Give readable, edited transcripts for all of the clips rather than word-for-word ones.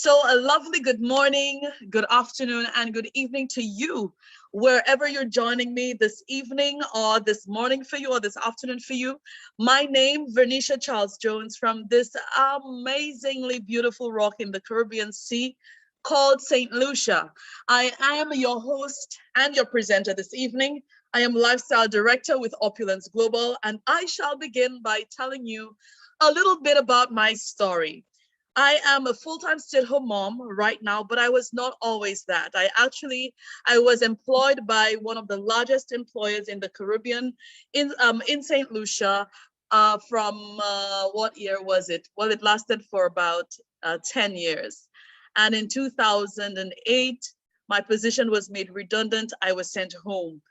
So a lovely good morning, good afternoon, and good evening to you, wherever you're joining me this evening or this morning for you or this afternoon for you. My name, Vernicia Charles Jones, from this amazingly beautiful rock in the Caribbean Sea called St. Lucia. I am your host and your presenter this evening. I am Lifestyle Director with Opulence Global, and I shall begin by telling you a little bit about my story. I am a full-time stay-at-home mom right now, but I was not always that. I was employed by one of the largest employers in the Caribbean in St. Lucia from what year was it? Well, it lasted for about 10 years. And in 2008, my position was made redundant. I was sent home.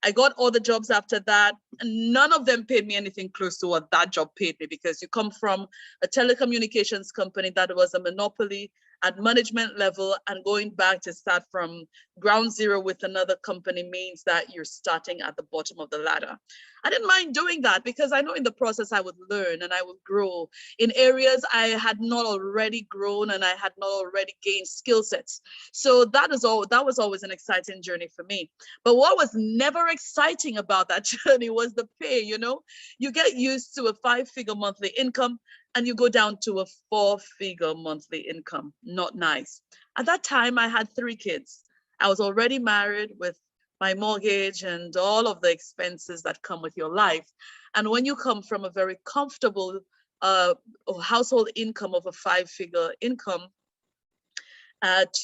I got all the jobs after that, and none of them paid me anything close to what that job paid me, because you come from a telecommunications company that was a monopoly at management level, and going back to start from ground zero with another company means that you're starting at the bottom of the ladder. I didn't mind doing that because I know in the process I would learn and I would grow in areas I had not already grown and I had not already gained skill sets. So that was always an exciting journey for me. But what was never exciting about that journey was the pay. You get used to a 5-figure monthly income and you go down to a 4-figure monthly income. Not nice. At that time, I had 3 kids. I was already married with my mortgage and all of the expenses that come with your life. And when you come from a very comfortable household income of a 5-figure income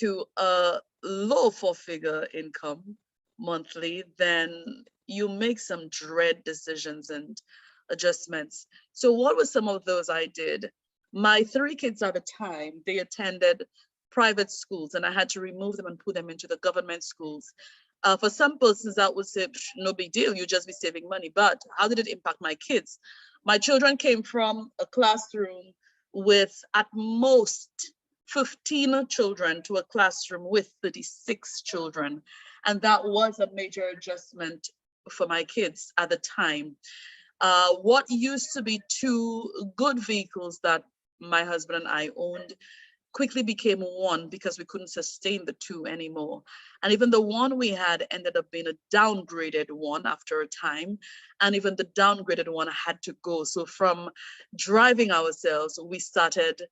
to a low 4-figure income monthly, then you make some dread decisions and adjustments. So what were some of those I did? My 3 kids at the time, they attended private schools, and I had to remove them and put them into the government schools. For some persons, that would say, no big deal, you just be saving money. But how did it impact my kids? My children came from a classroom with at most 15 children to a classroom with 36 children. And that was a major adjustment for my kids at the time. What used to be 2 good vehicles that my husband and I owned quickly became 1 because we couldn't sustain the 2 anymore. And even the one we had ended up being a downgraded one after a time. And even the downgraded one had to go. So from driving ourselves, we started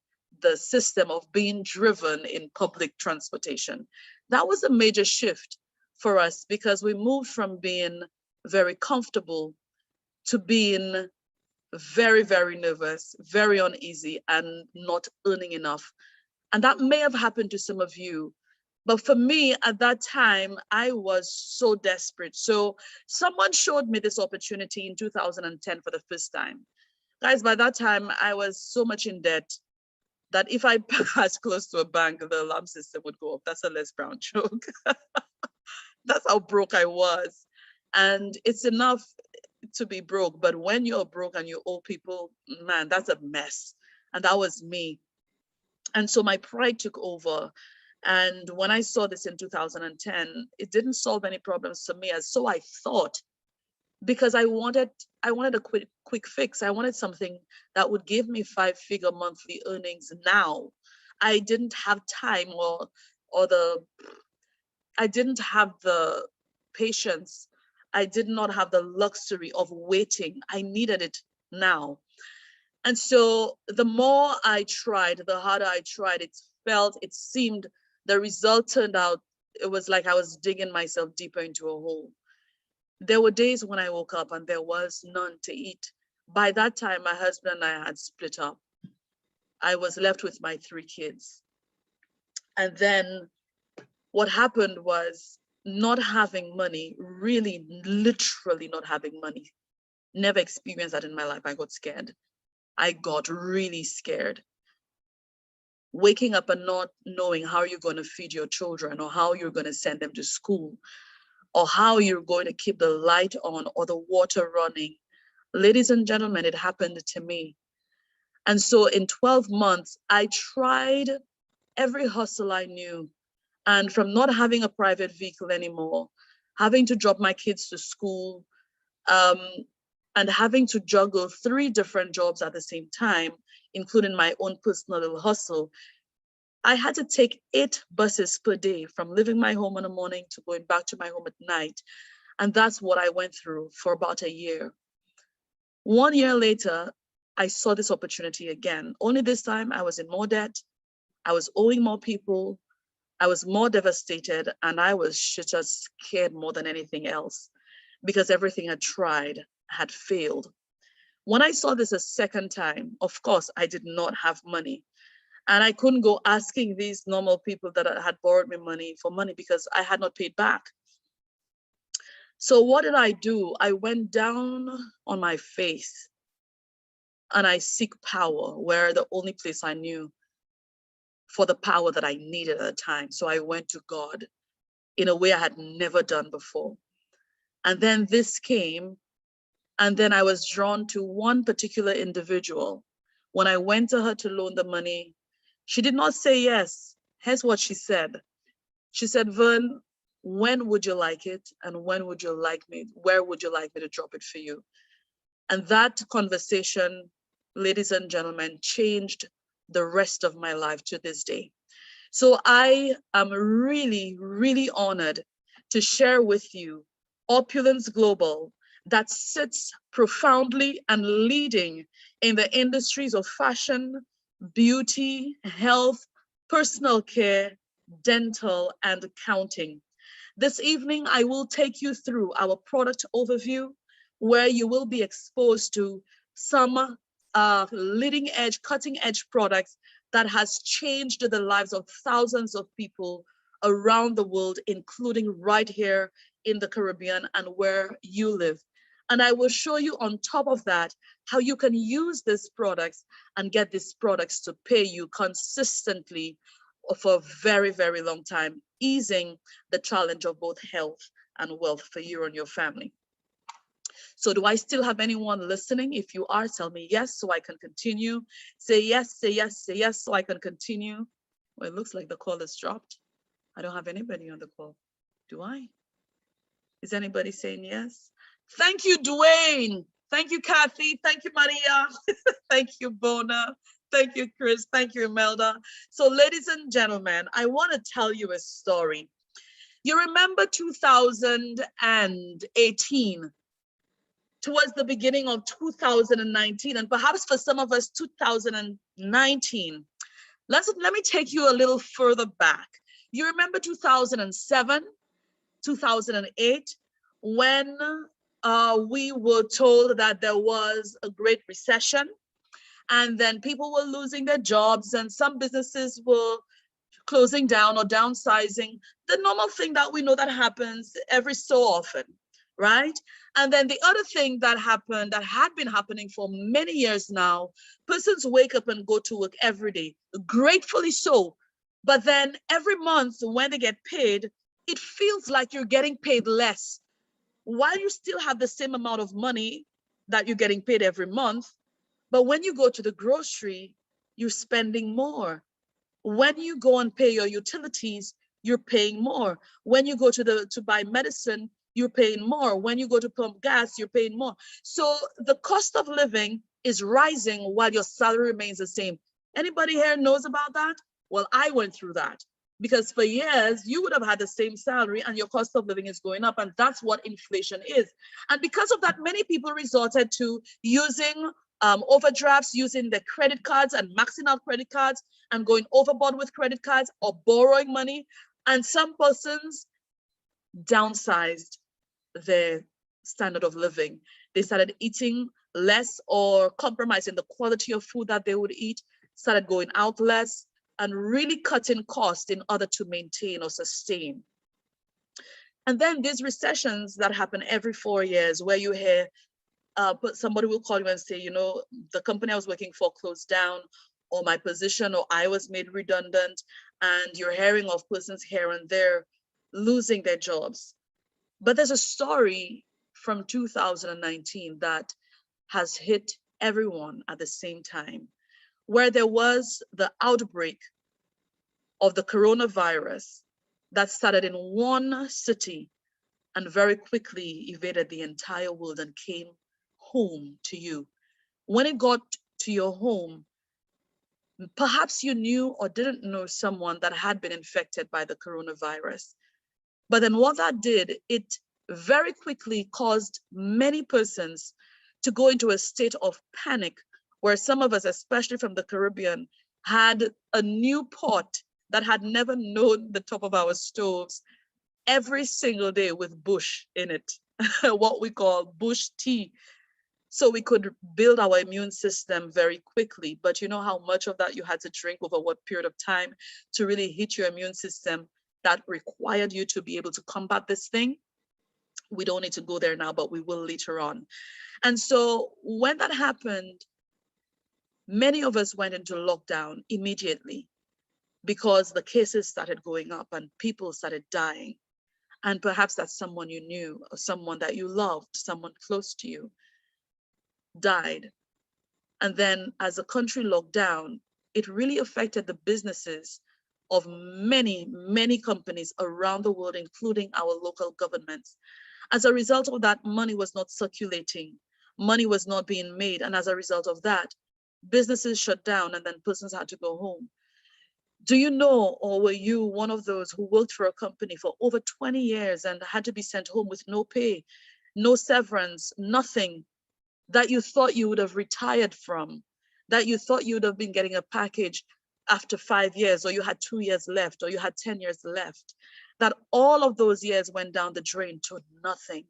the system of being driven in public transportation. That was a major shift for us because we moved from being very comfortable to being very, very nervous, very uneasy, and not earning enough. And that may have happened to some of you. But for me, at that time, I was so desperate. So someone showed me this opportunity in 2010 for the first time. Guys, by that time, I was so much in debt that if I passed close to a bank, the alarm system would go off. That's a Les Brown joke. That's how broke I was. And it's enough to be broke, but when you're broke and you owe people, man, that's a mess. And that was me. And so my pride took over. And when I saw this in 2010, it didn't solve any problems for me, as so I thought, because I wanted a quick fix. I wanted something that would give me 5-figure monthly earnings now. I didn't have time or the I didn't have the patience. I did not have the luxury of waiting. I needed it now. And so the more I tried, the harder I tried, it seemed, the result turned out, it was like I was digging myself deeper into a hole. There were days when I woke up and there was none to eat. By that time, my husband and I had split up. I was left with my 3 kids. And then what happened was not having money, really, literally not having money. Never experienced that in my life. I got scared. I got really scared. Waking up and not knowing how you're going to feed your children, or how you're going to send them to school, or how you're going to keep the light on or the water running. Ladies and gentlemen, it happened to me. And so in 12 months, I tried every hustle I knew. And from not having a private vehicle anymore, having to drop my kids to school, and having to juggle 3 different jobs at the same time, including my own personal little hustle, I had to take 8 buses per day from leaving my home in the morning to going back to my home at night. And that's what I went through for about a year. 1 year later, I saw this opportunity again. Only this time I was in more debt. I was owing more people. I was more devastated, and I was just scared more than anything else because everything I tried had failed. When I saw this a second time, of course, I did not have money. And I couldn't go asking these normal people that had borrowed me money for money because I had not paid back. So what did I do? I went down on my face and I seek power where the only place I knew for the power that I needed at the time. So I went to God in a way I had never done before. And then this came, and then I was drawn to one particular individual. When I went to her to loan the money, she did not say yes. Here's what she said. She said, Vern, when would you like it? And when would you like me? Where would you like me to drop it for you? And that conversation, ladies and gentlemen, changed the rest of my life to this day. So I am really, really honored to share with you Opulence Global that sits profoundly and leading in the industries of fashion, beauty, health, personal care, dental, and accounting. This evening, I will take you through our product overview, where you will be exposed to some leading edge, cutting edge products that has changed the lives of thousands of people around the world, including right here in the Caribbean and where you live. And I will show you on top of that how you can use these products and get these products to pay you consistently for a very, very long time, easing the challenge of both health and wealth for you and your family. So do I still have anyone listening? If you are, tell me yes so I can continue. Say yes, say yes, say yes so I can continue. Well, it looks like the call is dropped. I don't have anybody on the call. Do I? Is anybody saying yes? Thank you, Dwayne. Thank you, Kathy. Thank you, Maria. Thank you, Bona. Thank you, Chris. Thank you, Imelda. So, ladies and gentlemen, I want to tell you a story. You remember 2018, towards the beginning of 2019, and perhaps for some of us, 2019. Let me take you a little further back. You remember 2007, 2008, when we were told that there was a great recession, and then people were losing their jobs, and some businesses were closing down or downsizing, the normal thing that we know that happens every so often, right? And then the other thing that happened, that had been happening for many years now, persons wake up and go to work every day, gratefully so. But then every month when they get paid, it feels like you're getting paid less. While you still have the same amount of money that you're getting paid every month, but when you go to the grocery, you're spending more. When you go and pay your utilities, you're paying more. When you go to buy medicine, you're paying more. When you go to pump gas, you're paying more. So the cost of living is rising while your salary remains the same. Anybody here knows about that? Well, I went through that because for years you would have had the same salary and your cost of living is going up, and that's what inflation is. And because of that, many people resorted to using overdrafts, using their credit cards and maxing out credit cards and going overboard with credit cards or borrowing money. And some persons downsized their standard of living. They started eating less or compromising the quality of food that they would eat, started going out less, and really cutting costs in order to maintain or sustain. And then these recessions that happen every 4 years, where you hear but somebody will call you and say, you know, the company I was working for closed down, or my position, or I was made redundant, and you're hearing of persons here and there losing their jobs. But there's a story from 2019 that has hit everyone at the same time, where there was the outbreak of the coronavirus that started in one city and very quickly evaded the entire world and came home to you. When it got to your home, Perhaps you knew or didn't know someone that had been infected by the coronavirus. But then what that did, it very quickly caused many persons to go into a state of panic, where some of us, especially from the Caribbean, had a new pot that had never known the top of our stoves every single day with bush in it, what we call bush tea. So we could build our immune system very quickly. But you know how much of that you had to drink over what period of time to really hit your immune system that required you to be able to combat this thing? We don't need to go there now, but we will later on. And so when that happened, many of us went into lockdown immediately because the cases started going up and people started dying. And perhaps that's someone you knew or someone that you loved, someone close to you died. And then as the country locked down, it really affected the businesses of many, many companies around the world, including our local governments. As a result of that, money was not circulating, money was not being made. And as a result of that, businesses shut down and then persons had to go home. Do you know, or were you one of those who worked for a company for over 20 years and had to be sent home with no pay, no severance, nothing, that you thought you would have retired from, that you thought you would have been getting a package after 5 years, or you had 2 years left, or you had 10 years left, that all of those years went down the drain to nothing?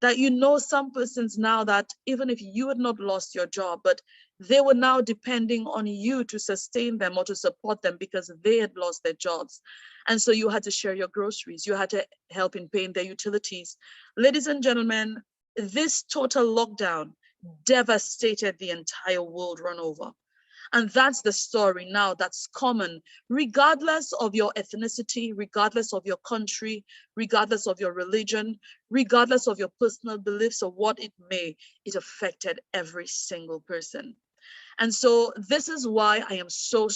That you know some persons now that even if you had not lost your job, but they were now depending on you to sustain them or to support them because they had lost their jobs. And so you had to share your groceries, you had to help in paying their utilities. Ladies and gentlemen, this total lockdown devastated the entire world run over. And that's the story now that's common, regardless of your ethnicity, regardless of your country, regardless of your religion, regardless of your personal beliefs or what it may, it affected every single person. And so this is why I am so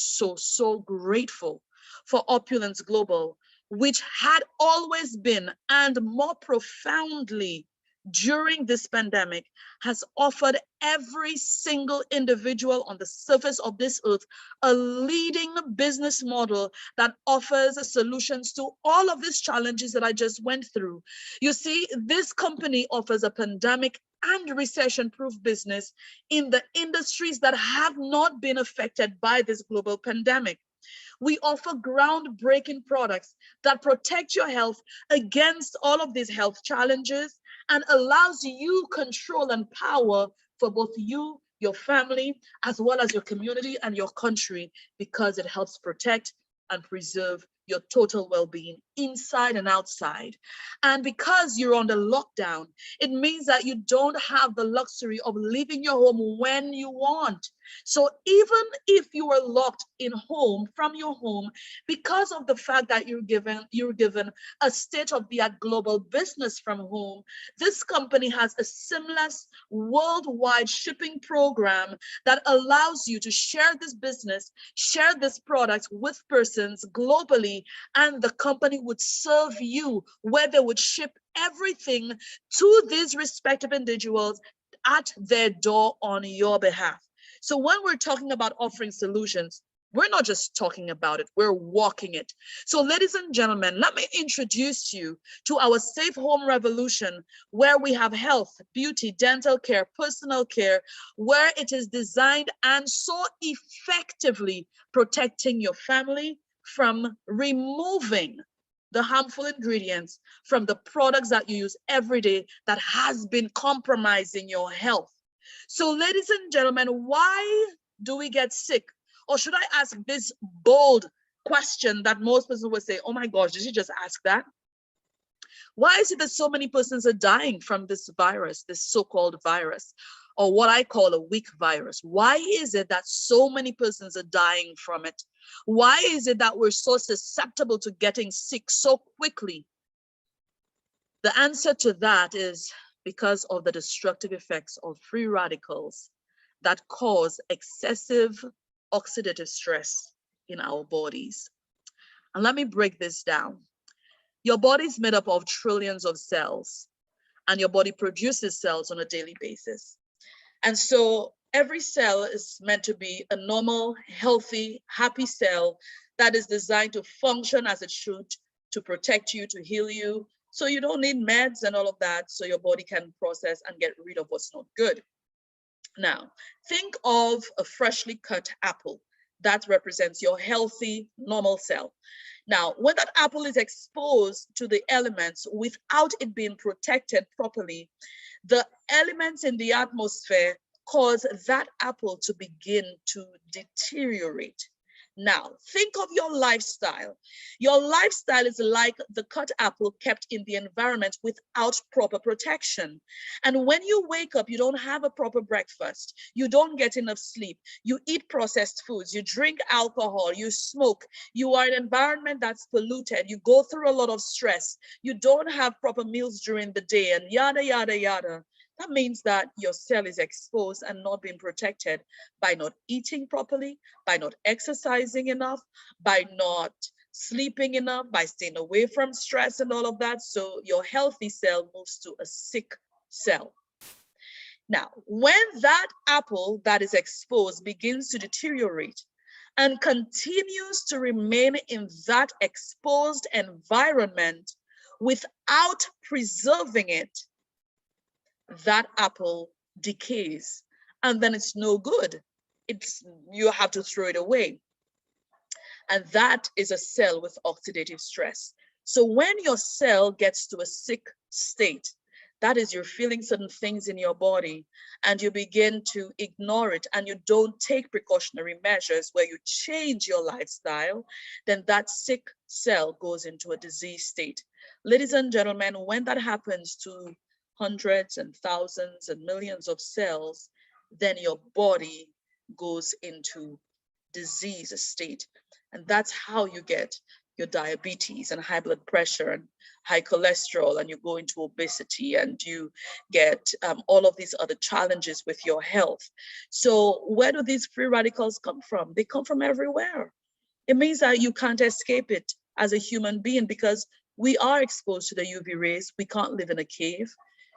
grateful for Opulence Global, which had always been and more profoundly during this pandemic has offered every single individual on the surface of this earth a leading business model that offers solutions to all of these challenges that I just went through. You see, this company offers a pandemic and recession-proof business in the industries that have not been affected by this global pandemic. We offer groundbreaking products that protect your health against all of these health challenges and allows you control and power for both you, your family, as well as your community and your country, because it helps protect and preserve your total well-being inside and outside. And because you're on the lockdown, it means that you don't have the luxury of leaving your home when you want. So even if you are locked in home from your home, because of the fact that you're given a state-of-the-art global business from home, this company has a seamless worldwide shipping program that allows you to share this business, share this product with persons globally, and the company would serve you where they would ship everything to these respective individuals at their door on your behalf. So when we're talking about offering solutions, we're not just talking about it, we're walking it. So ladies and gentlemen, let me introduce you to our Safe Home Revolution, where we have health, beauty, dental care, personal care, where it is designed and so effectively protecting your family from removing the harmful ingredients from the products that you use every day that has been compromising your health. So ladies and gentlemen, why do we get sick? Or should I ask this bold question that most persons would say, oh my gosh, did you just ask that? Why is it that so many persons are dying from this virus, this so-called virus, or what I call a weak virus? Why is it that so many persons are dying from it? Why is it that we're so susceptible to getting sick so quickly? The answer to that is because of the destructive effects of free radicals that cause excessive oxidative stress in our bodies. And let me break this down. Your body is made up of trillions of cells, and your body produces cells on a daily basis. And so Every cell is meant to be a normal, healthy, happy cell that is designed to function as it should, to protect you, to heal you. So you don't need meds and all of that, so your body can process and get rid of what's not good. Now, think of a freshly cut apple. That represents your healthy, normal cell. Now, when that apple is exposed to the elements without it being protected properly, the elements in the atmosphere cause that apple to begin to deteriorate. Now, think of your lifestyle. Your lifestyle is like the cut apple kept in the environment without proper protection. And when you wake up, you don't have a proper breakfast. You don't get enough sleep. You eat processed foods. You drink alcohol. You smoke. You are in an environment that's polluted. You go through a lot of stress. You don't have proper meals during the day, and yada, yada, yada. That means that your cell is exposed and not being protected by not eating properly, by not exercising enough, by not sleeping enough, by staying away from stress and all of that. So your healthy cell moves to a sick cell. Now, when that apple that is exposed begins to deteriorate and continues to remain in that exposed environment without preserving it, that apple decays, and then it's no good. You have to throw it away. And that is a cell with oxidative stress. So when your cell gets to a sick state, that is, you're feeling certain things in your body and you begin to ignore it and you don't take precautionary measures where you change your lifestyle, then that sick cell goes into a disease state. Ladies and gentlemen, when that happens to hundreds and thousands and millions of cells, then your body goes into disease state. And that's how you get your diabetes and high blood pressure and high cholesterol, and you go into obesity and you get all of these other challenges with your health. So where do these free radicals come from? They come from everywhere. It means that you can't escape it as a human being because we are exposed to the UV rays. We can't live in a cave.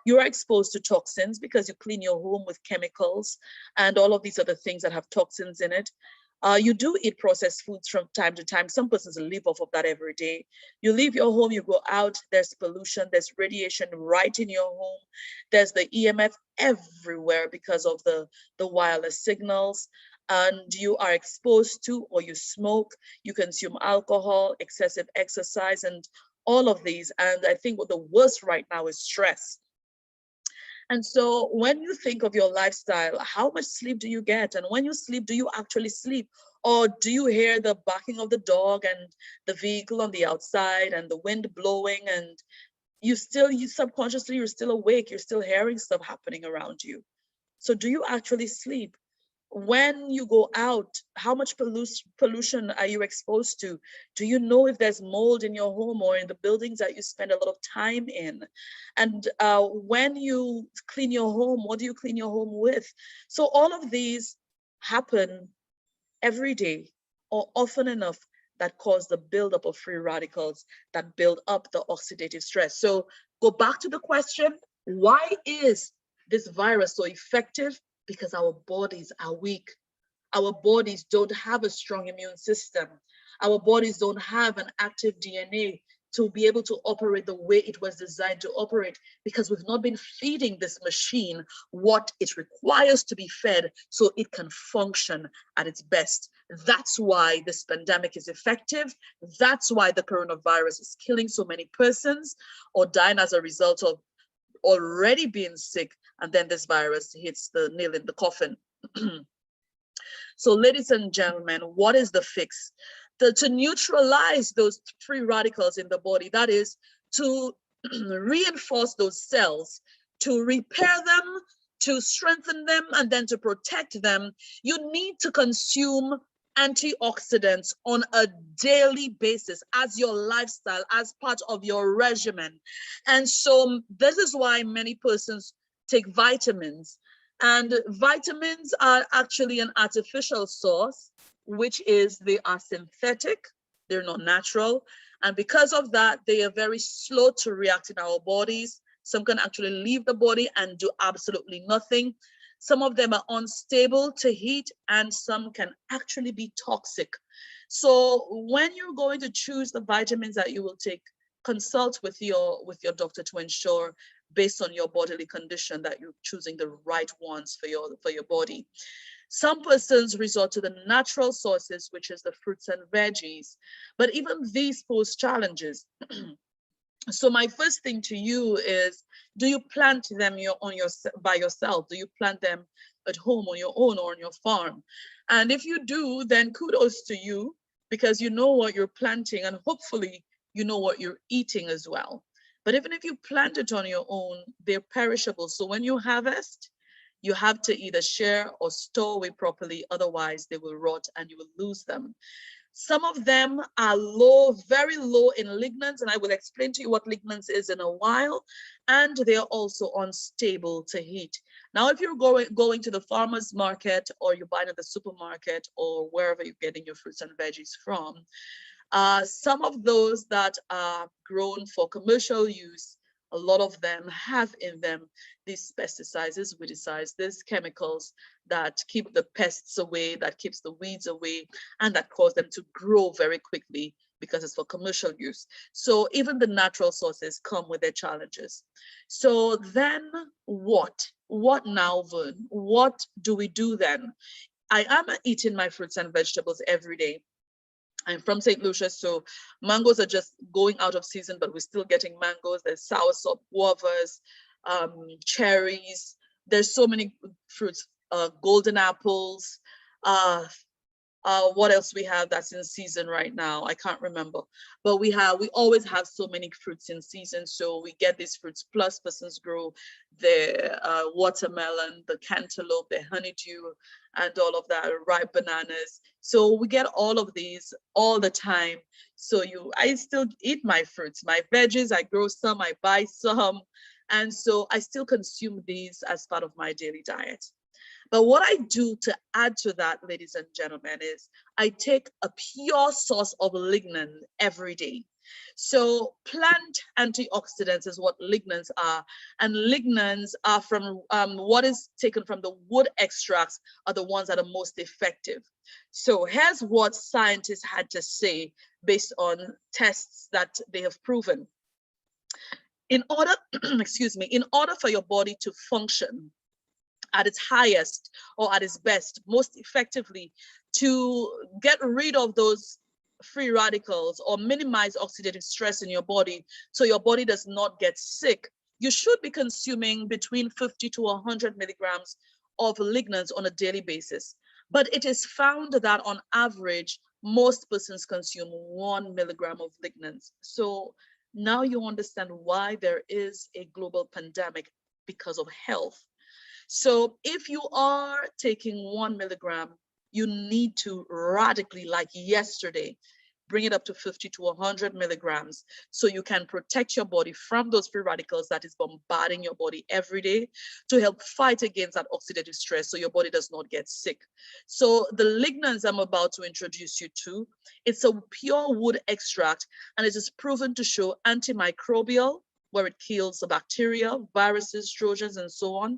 You are exposed to toxins because you clean your home with chemicals and all of these other things that have toxins in it. You do eat processed foods from time to time. Some persons live off of that every day. You leave your home, you go out, there's pollution, there's radiation right in your home. There's the EMF everywhere because of the wireless signals. And you are exposed to, or you smoke, you consume alcohol, excessive exercise, and all of these. And I think what the worst right now is stress. And so when you think of your lifestyle, how much sleep do you get? And when you sleep, do you actually sleep? Or do you hear the barking of the dog and the vehicle on the outside and the wind blowing, and you subconsciously, you're still awake, you're still hearing stuff happening around you. So do you actually sleep? When you go out, how much pollution are you exposed to? Do you know if there's mold in your home or in the buildings that you spend a lot of time in? And when you clean your home, what do you clean your home with? So all of these happen every day or often enough that cause the buildup of free radicals that build up the oxidative stress. So go back to the question, why is this virus so effective? Because our bodies are weak. Our bodies don't have a strong immune system. Our bodies don't have an active DNA to be able to operate the way it was designed to operate, because we've not been feeding this machine what it requires to be fed so it can function at its best. That's why this pandemic is effective. That's why the coronavirus is killing so many persons or dying as a result of already being sick, and then this virus hits the nail in the coffin. So ladies and gentlemen, what is the fix? To neutralize those free radicals in the body, that is to reinforce those cells, to repair them, to strengthen them, and then to protect them, you need to consume antioxidants on a daily basis as your lifestyle, as part of your regimen. And so this is why many persons take vitamins, and vitamins are actually an artificial source, which is they are synthetic, they're not natural. And because of that, they are very slow to react in our bodies. Some can actually leave the body and do absolutely nothing. Some of them are unstable to heat, and some can actually be toxic. So when you're going to choose the vitamins that you will take, consult with your doctor to ensure, based on your bodily condition, that you're choosing the right ones for your body. Some persons resort to the natural sources, which is the fruits and veggies, but even these pose challenges. So my first thing to you is, do you plant them by yourself? Do you plant them at home on your own or on your farm? And if you do, then kudos to you, because you know what you're planting, and hopefully you know what you're eating as well. But even if you plant it on your own, they're perishable. So when you harvest, you have to either share or store away properly, otherwise they will rot and you will lose them. Some of them are low, very low in lignans, and I will explain to you what lignans is in a while. And they are also unstable to heat. Now, if you're going to the farmer's market, or you're buying at the supermarket, or wherever you're getting your fruits and veggies from, some of those that are grown for commercial use, a lot of them have in them these pesticides, these weedicides, these chemicals that keep the pests away, that keeps the weeds away, and that cause them to grow very quickly because it's for commercial use. So even the natural sources come with their challenges. So then what? What now, Vern? What do we do then? I am eating my fruits and vegetables every day. I'm from St. Lucia, so mangoes are just going out of season, but we're still getting mangoes. There's soursop, guavas, cherries. There's so many fruits, golden apples, uh, what else we have that's in season right now? I can't remember, but we always have so many fruits in season. So we get these fruits, plus persons grow the watermelon, the cantaloupe, the honeydew, and all of that, ripe bananas. So we get all of these all the time. So I still eat my fruits, my veggies. I grow some, I buy some, and so I still consume these as part of my daily diet. But what I do to add to that, ladies and gentlemen, is I take a pure source of lignin every day. So plant antioxidants is what lignans are. And lignans are from what is taken from the wood extracts are the ones that are most effective. So here's what scientists had to say based on tests that they have proven. In order, excuse me, in order for your body to function at its highest or at its best, most effectively, to get rid of those free radicals or minimize oxidative stress in your body so your body does not get sick, you should be consuming between 50 to 100 milligrams of lignans on a daily basis. But it is found that on average, most persons consume 1 milligram of lignans. So now you understand why there is a global pandemic because of health. So if you are taking 1 milligram, you need to radically, like yesterday, bring it up to 50 to 100 milligrams so you can protect your body from those free radicals that is bombarding your body every day, to help fight against that oxidative stress so your body does not get sick. So the lignans I'm about to introduce you to, it's a pure wood extract, and it is proven to show antimicrobial, where it kills the bacteria, viruses, trojans, and so on.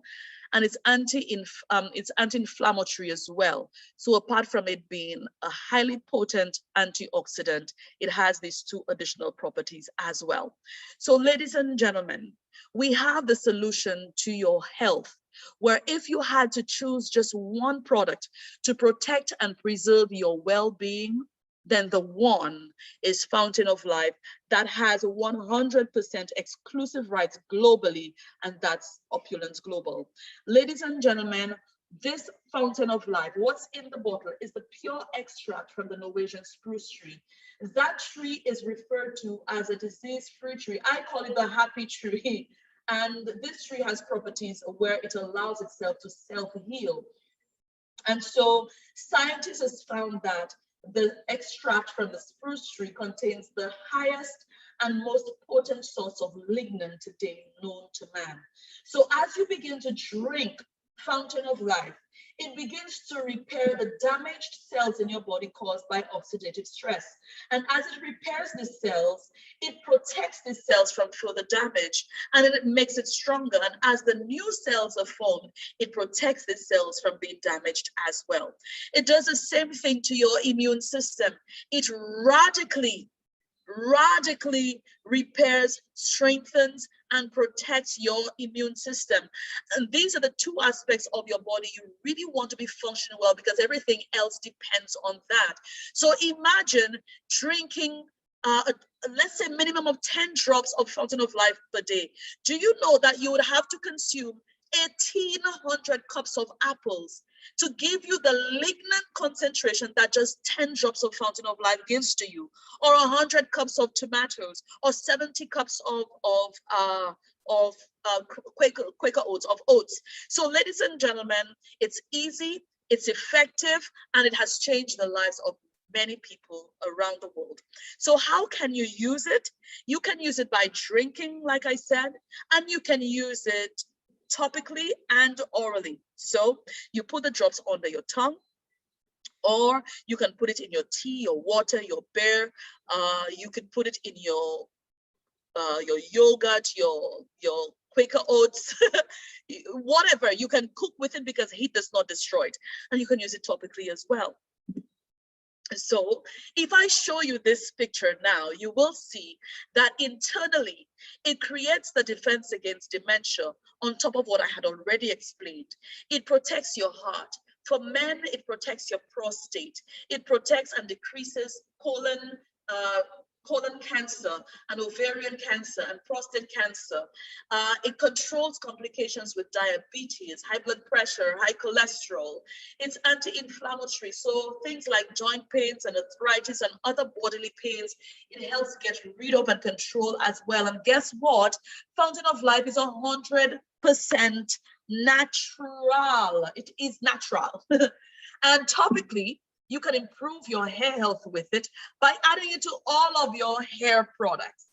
And it's anti-inflammatory as well. So apart from it being a highly potent antioxidant, it has these two additional properties as well. So ladies and gentlemen, we have the solution to your health, where if you had to choose just one product to protect and preserve your well-being, then the one is Fountain of Life, that has 100% exclusive rights globally, and that's Opulence Global. Ladies and gentlemen, this Fountain of Life, what's in the bottle is the pure extract from the Norwegian spruce tree. That tree is referred to as a disease-free tree. I call it the happy tree. And this tree has properties where it allows itself to self-heal. And so scientists have found that the extract from the spruce tree contains the highest and most potent source of lignin today known to man. So as you begin to drink Fountain of Life, It begins to repair the damaged cells in your body caused by oxidative stress. And as it repairs the cells, it protects the cells from further damage, and then it makes it stronger. And as the new cells are formed, it protects the cells from being damaged as well. It does the same thing to your immune system. It radically repairs, strengthens, and protects your immune system. And these are the two aspects of your body you really want to be functioning well, because everything else depends on that. So imagine drinking let's say minimum of 10 drops of Fountain of Life per day. Do you know that you would have to consume 1,800 cups of apples to give you the lignin concentration that just 10 drops of Fountain of Life gives to you, or 100 cups of tomatoes, or 70 cups of Quaker oats, of oats. So ladies and gentlemen, it's easy, it's effective, and it has changed the lives of many people around the world. So how can you use it? You can use it by drinking, like I said, and you can use it topically and orally. So you put the drops under your tongue, or you can put it in your tea, your water, your beer. You can put it in your yogurt, your Quaker oats, whatever. You can cook with it because heat does not destroy it, and you can use it topically as well. So if I show you this picture now, you will see that internally it creates the defense against dementia on top of what I had already explained. It protects your heart. For men, it protects your prostate. It protects and decreases colon cancer and ovarian cancer and prostate cancer. It controls complications with diabetes, high blood pressure, high cholesterol. It's anti-inflammatory, so things like joint pains and arthritis and other bodily pains, it helps get rid of and control as well. And guess what? Fountain of Life is 100% natural. It is natural. And topically, you can improve your hair health with it by adding it to all of your hair products.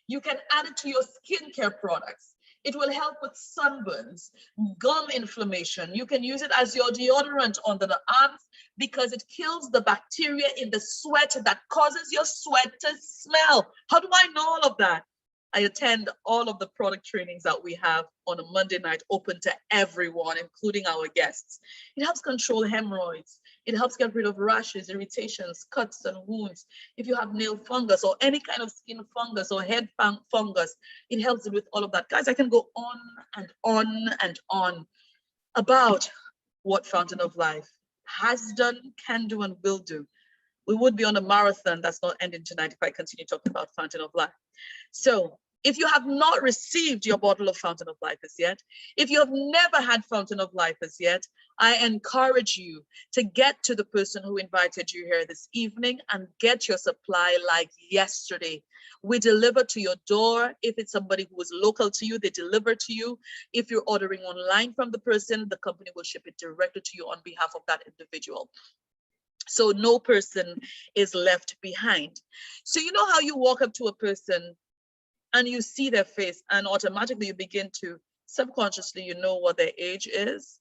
You can add it to your skincare products. It will help with sunburns, gum inflammation. You can use it as your deodorant under the arms because it kills the bacteria in the sweat that causes your sweat to smell. How do I know all of that? I attend all of the product trainings that we have on a Monday night, open to everyone, including our guests. It helps control hemorrhoids. It helps get rid of rashes, irritations, cuts, and wounds. If you have nail fungus or any kind of skin fungus or head fungus, it helps with all of that. Guys, I can go on and on and on about what Fountain of Life has done, can do, and will do. We would be on a marathon that's not ending tonight if I continue talking about Fountain of Life. So if you have not received your bottle of Fountain of Life as yet, if you have never had Fountain of Life as yet, I encourage you to get to the person who invited you here this evening and get your supply like yesterday. We deliver to your door. If it's somebody who is local to you, they deliver to you. If you're ordering online from the person, the company will ship it directly to you on behalf of that individual. So no person is left behind. So you know how you walk up to a person and you see their face and automatically you begin to subconsciously, you know what their age is?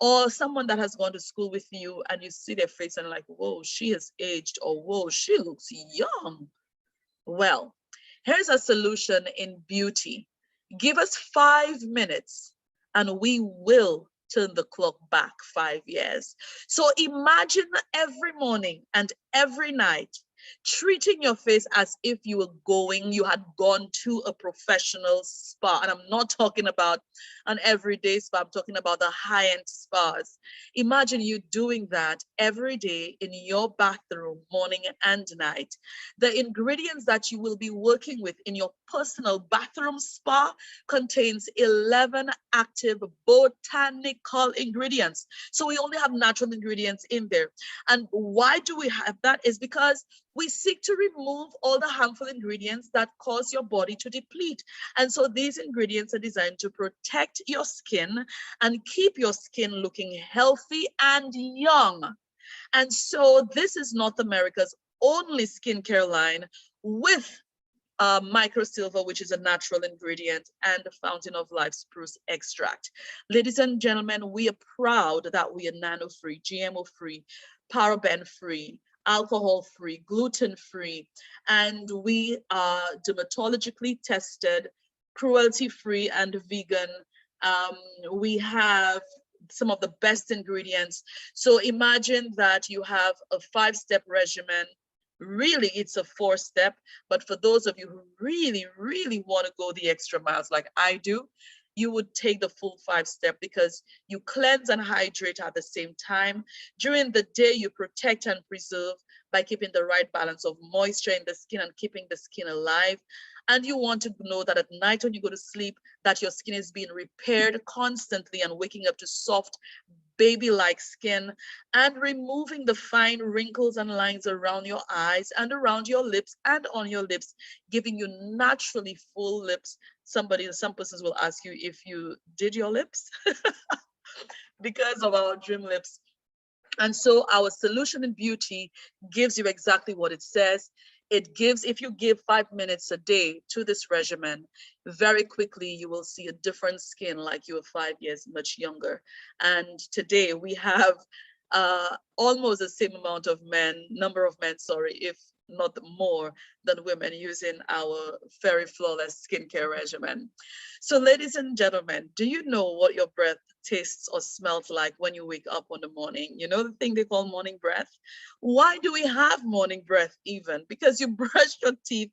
Or someone that has gone to school with you and you see their face and like, whoa, she has aged, or whoa, she looks young. Well, here's a solution in beauty. Give us 5 minutes and we will turn the clock back 5 years. So imagine every morning and every night treating your face as if you had gone to a professional spa. And I'm not talking about an everyday spa, I'm talking about the high-end spas. Imagine you doing that every day in your bathroom, morning and night. The ingredients that you will be working with in your personal bathroom spa contains 11 active botanical ingredients. So we only have natural ingredients in there. And why do we have that? Is because we seek to remove all the harmful ingredients that cause your body to deplete. And so these ingredients are designed to protect your skin and keep your skin looking healthy and young. And so this is North America's only skincare line with microsilver, which is a natural ingredient, and the fountain of life spruce extract. Ladies and gentlemen, we are proud that we are nano-free, GMO-free, paraben-free, alcohol-free, gluten-free, and we are dermatologically tested, cruelty-free, and vegan. Um, we have some of the best ingredients. So imagine that you have a 5-step regimen. Really, it's a 4-step, but for those of you who really want to go the extra miles like I do, you would take the full 5-step, because you cleanse and hydrate at the same time. During the day, you protect and preserve by keeping the right balance of moisture in the skin and keeping the skin alive. And you want to know that at night when you go to sleep, that your skin is being repaired constantly and waking up to soft, baby-like skin, and removing the fine wrinkles and lines around your eyes and around your lips and on your lips, giving you naturally full lips. Some persons will ask you if you did your lips because of our dream lips. And so our solution in beauty gives you exactly what it says. It gives, if you give 5 minutes a day to this regimen, very quickly you will see a different skin, like you were 5 years much younger. And today we have almost the same amount of number of men, sorry, if not more than women, using our very flawless skincare regimen. So ladies and gentlemen, do you know what your breath tastes or smells like when you wake up in the morning? You know the thing they call morning breath? Why do we have morning breath even? Because you brush your teeth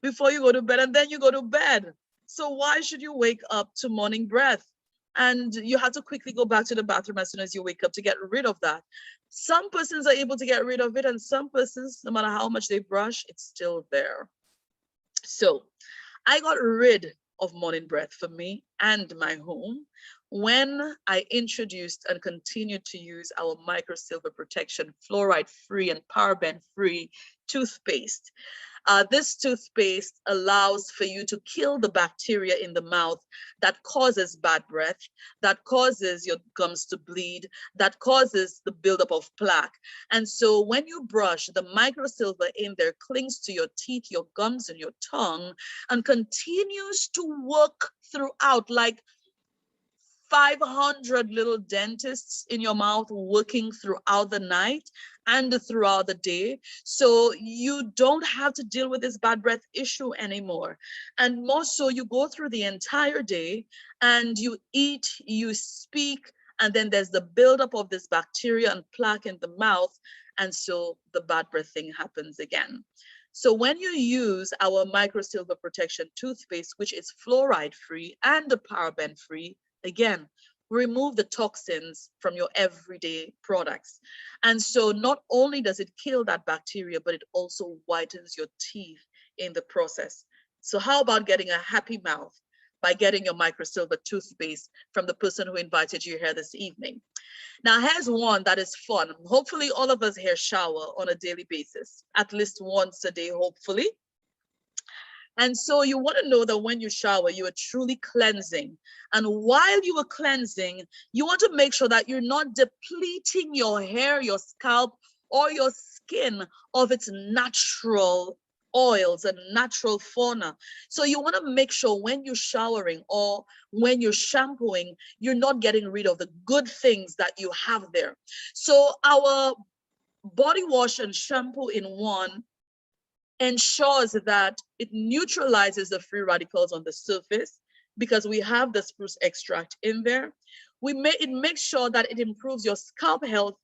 before you go to bed and then you go to bed. So why should you wake up to morning breath? And you have to quickly go back to the bathroom as soon as you wake up to get rid of that. Some persons are able to get rid of it, and some persons, no matter how much they brush, it's still there. So I got rid of morning breath for me and my home when I introduced and continued to use our microsilver protection, fluoride free and paraben free toothpaste. This toothpaste allows for you to kill the bacteria in the mouth that causes bad breath, that causes your gums to bleed, that causes the buildup of plaque. And so when you brush, the microsilver in there clings to your teeth, your gums, and your tongue, and continues to work throughout, like 500 little dentists in your mouth working throughout the night and throughout the day. So you don't have to deal with this bad breath issue anymore. And more so, you go through the entire day and you eat, you speak, and then there's the buildup of this bacteria and plaque in the mouth. And so the bad breath thing happens again. So when you use our microsilver protection toothpaste, which is fluoride free and paraben free, again, remove the toxins from your everyday products. And so not only does it kill that bacteria, but it also whitens your teeth in the process. So how about getting a happy mouth by getting your microsilver toothpaste from the person who invited you here this evening? Now, here's one that is fun. Hopefully all of us here shower on a daily basis, at least once a day, hopefully. And so you want to know that when you shower, you are truly cleansing. And while you are cleansing, you want to make sure that you're not depleting your hair, your scalp, or your skin of its natural oils and natural fauna. So you want to make sure when you're showering or when you're shampooing, you're not getting rid of the good things that you have there. So our body wash and shampoo in one ensures that it neutralizes the free radicals on the surface because we have the spruce extract in there. It makes sure that it improves your scalp health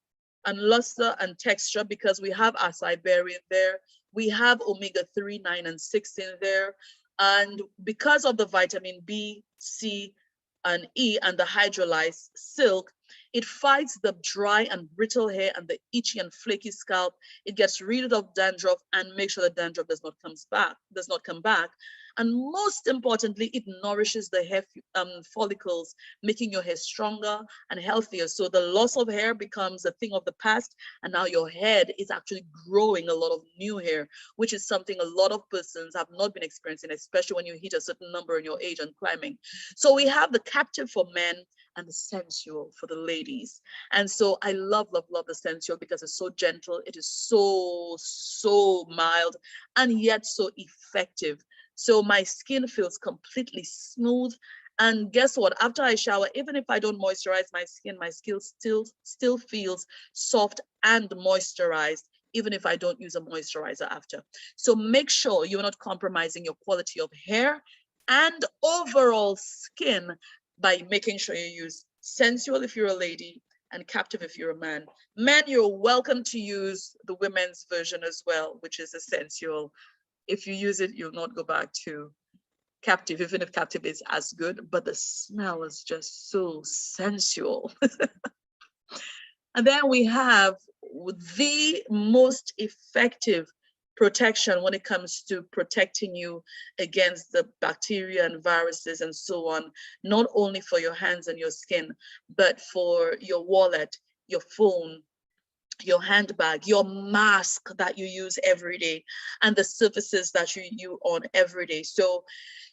and luster and texture because we have acai berry in there. We have omega-3, 9, and 6 in there. And because of the vitamin B, C, and E and the hydrolyzed silk, it fights the dry and brittle hair and the itchy and flaky scalp. It gets rid of dandruff and makes sure the dandruff does not come back. And most importantly, it nourishes the hair follicles, making your hair stronger and healthier. So the loss of hair becomes a thing of the past, and now your head is actually growing a lot of new hair, which is something a lot of persons have not been experiencing, especially when you hit a certain number in your age and climbing. So we have the captive for men and the sensual for the ladies. And so I love the sensual because it's so gentle. It is so mild and yet so effective. So my skin feels completely smooth. And guess what? After I shower, even if I don't moisturize my skin still feels soft and moisturized, even if I don't use a moisturizer after. So make sure you're not compromising your quality of hair and overall skin by making sure you use Sensual if you're a lady and Captive if you're a man. Men, you're welcome to use the women's version as well, which is a Sensual. If you use it, you'll not go back to Captive, even if Captive is as good, but the smell is just so sensual. And then we have the most effective protection when it comes to protecting you against the bacteria and viruses and so on, not only for your hands and your skin, but for your wallet, your phone, your handbag, your mask that you use every day, and the surfaces that you use on every day. So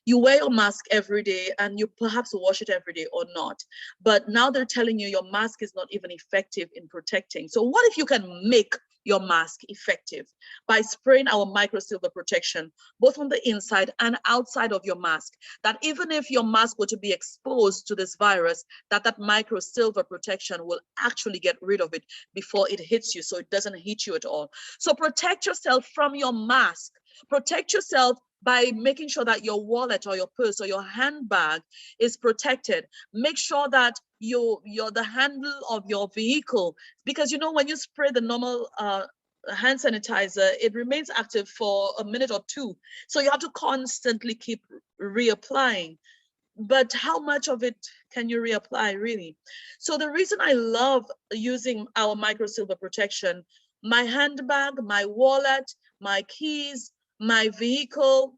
you wear your mask every day and you perhaps wash it every day or not. But now they're telling you your mask is not even effective in protecting. So what if you can make your mask effective by spraying our microsilver protection, both on the inside and outside of your mask, that even if your mask were to be exposed to this virus, that microsilver protection will actually get rid of it before it hits you, so it doesn't hit you at all. So protect yourself from your mask. Protect yourself by making sure that your wallet or your purse or your handbag is protected. Make sure that the handle of your vehicle, because you know when you spray the normal hand sanitizer, it remains active for a minute or two. So you have to constantly keep reapplying. But how much of it can you reapply really? So the reason I love using our microsilver protection, my handbag, my wallet, my keys, my vehicle,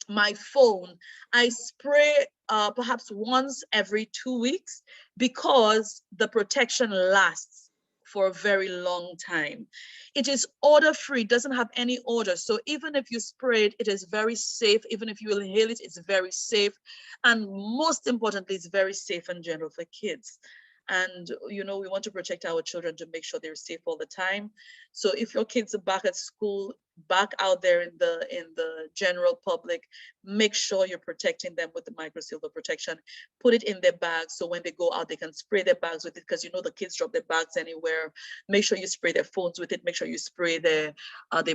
my phone, I spray perhaps once every 2 weeks because the protection lasts for a very long time. It is odor free, doesn't have any odor. So even if you spray it, it is very safe. Even if you inhale it, it's very safe. And most importantly, it's very safe and gentle for kids. And you know, we want to protect our children to make sure they're safe all the time. So if your kids are back at school, back out there in the general public, make sure you're protecting them with the microsilver protection. Put it in their bags so when they go out, they can spray their bags with it, because you know the kids drop their bags anywhere. Make sure you spray their phones with it. Make sure you spray their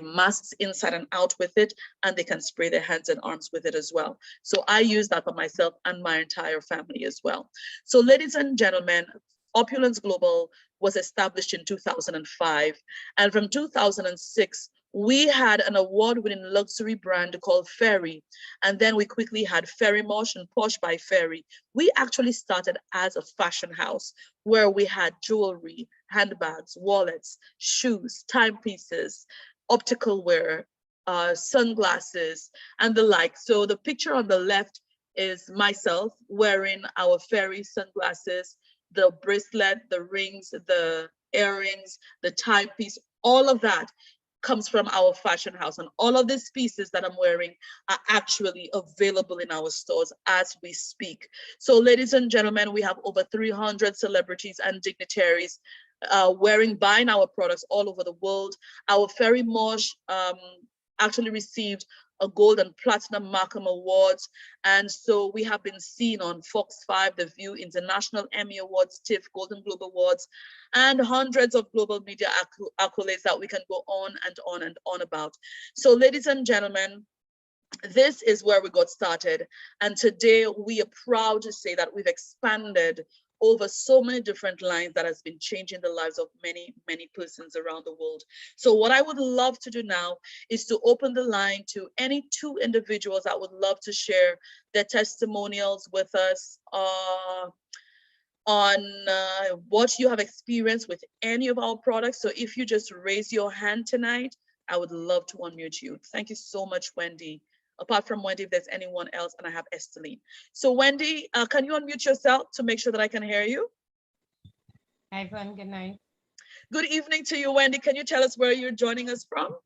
masks inside and out with it, and they can spray their hands and arms with it as well. So I use that for myself and my entire family as well. So ladies and gentlemen, Opulence Global was established in 2005, and from 2006, we had an award-winning luxury brand called Fairy, and then we quickly had Fairy Mosh and Posh by Fairy. We actually started as a fashion house where we had jewelry, handbags, wallets, shoes, timepieces, optical wear, sunglasses, and the like. So the picture on the left is myself wearing our Fairy sunglasses, the bracelet, the rings, the earrings, the timepiece, all of that comes from our fashion house. And all of these pieces that I'm wearing are actually available in our stores as we speak. So ladies and gentlemen, we have over 300 celebrities and dignitaries buying our products all over the world. Our Fairy Mosh actually received a gold and platinum Markham Awards. And so we have been seen on Fox 5, The View, International Emmy Awards, TIFF, Golden Globe Awards, and hundreds of global media accolades that we can go on and on and on about. So ladies and gentlemen, this is where we got started. And today we are proud to say that we've expanded over so many different lines that has been changing the lives of many, many persons around the world. So what I would love to do now is to open the line to any two individuals that would love to share their testimonials with us on what you have experienced with any of our products. So if you just raise your hand tonight, I would love to unmute you. Thank you so much, Wendy. Apart from Wendy, if there's anyone else, and I have Esteline. So Wendy, can you unmute yourself to make sure that I can hear you? Hi, everyone. Good night. Good evening to you, Wendy. Can you tell us where you're joining us from?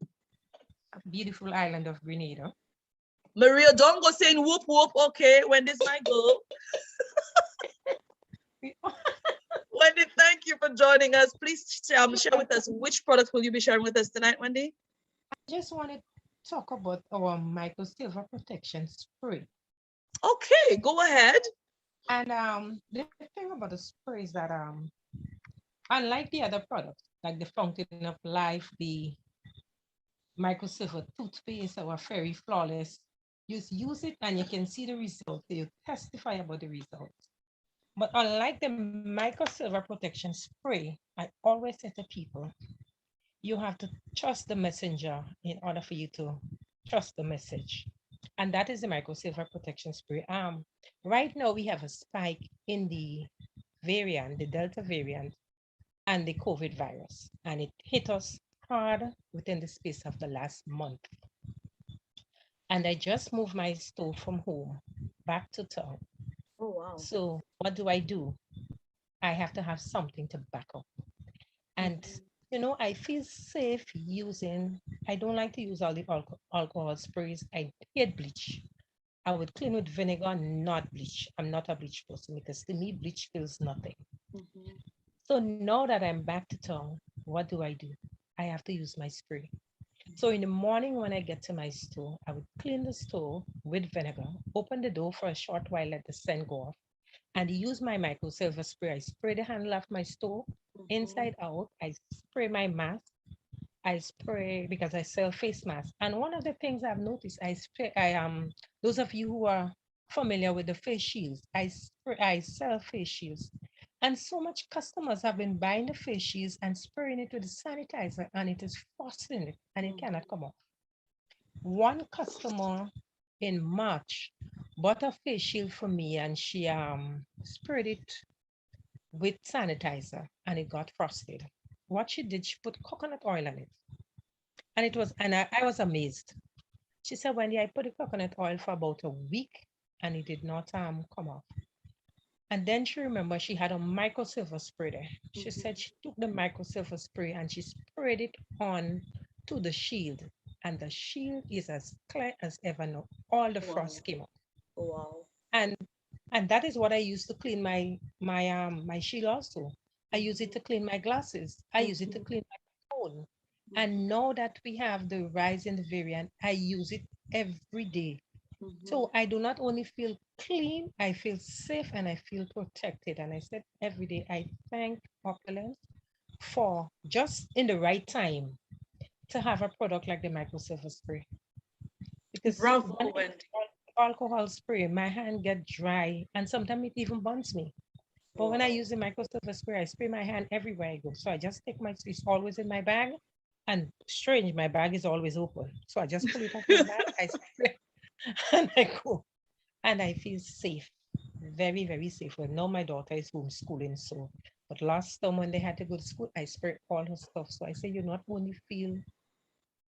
A beautiful island of Grenada. Maria, don't go saying whoop whoop. Okay, Wendy's my girl. Wendy, thank you for joining us. Please share with us which products will you be sharing with us tonight, Wendy? I just wanted talk about our microsilver protection spray. Okay, go ahead. And the thing about the spray is that unlike the other products, like the Fountain of Life, the microsilver toothpaste, our Fairy Flawless, you use it and you can see the results. You testify about the results. But unlike the microsilver protection spray, I always say to people, you have to trust the messenger in order for you to trust the message. And that is the microsilver protection spray. Right now we have a spike in the variant, the Delta variant, and the COVID virus, and it hit us hard within the space of the last month. And I just moved my store from home back to town. Oh, wow. So what do I do? I have to have something to back up. And Mhm. I feel safe using, I don't like to use all the alcohol sprays. I hate bleach. I would clean with vinegar, not bleach. I'm not a bleach person because to me, bleach feels nothing. Mhm. So now that I'm back to town, what do? I have to use my spray. So in the morning when I get to my store, I would clean the store with vinegar, open the door for a short while, let the scent go off, and use my microsilver spray. I spray the handle of my store Mhm. inside out. I spray my mask. I spray because I sell face masks. And one of the things I've noticed, those of you who are familiar with the face shields, I sell face shields. And so much customers have been buying the face shields and spraying it with the sanitizer, and it is frosting it and it Mhm. cannot come off. One customer in March bought a face shield for me and she sprayed it with sanitizer and it got frosted. What she did, she put coconut oil on it. And I was amazed. She said, Wendy, I put the coconut oil for about a week and it did not come off. And then she remembered she had a microsilver spray there. She Mhm. said she took the microsilver spray and she sprayed it on to the shield. And the shield is as clear as ever now. All the Wow. frost came off. Wow. And that is what I use to clean my shield also. I use it Mhm. to clean my glasses. I use it to Mhm. clean my phone. Mhm. And now that we have the rise in the variant, I use it every day. Mhm. So I do not only feel clean, I feel safe and I feel protected. And I said every day, I thank Opulence for just in the right time to have a product like the microsilver spray. Because when Bravo, I Wendy. use alcohol spray, my hand get dry and sometimes it even burns me. But when I Wow. use the microsilver spray, I spray my hand everywhere I go. So I just take it's always in my bag. And strange, my bag is always open. So I just pull it off my bag, I spray, and I go. And I feel safe, very, very safe. Well, now my daughter is homeschooling, so but last time when they had to go to school, I sprayed all her stuff. So I say you not only feel